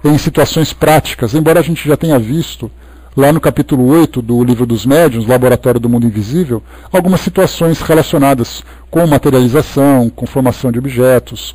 em situações práticas, embora a gente já tenha visto lá no capítulo 8 do Livro dos Médiuns, Laboratório do Mundo Invisível, algumas situações relacionadas com materialização, com formação de objetos,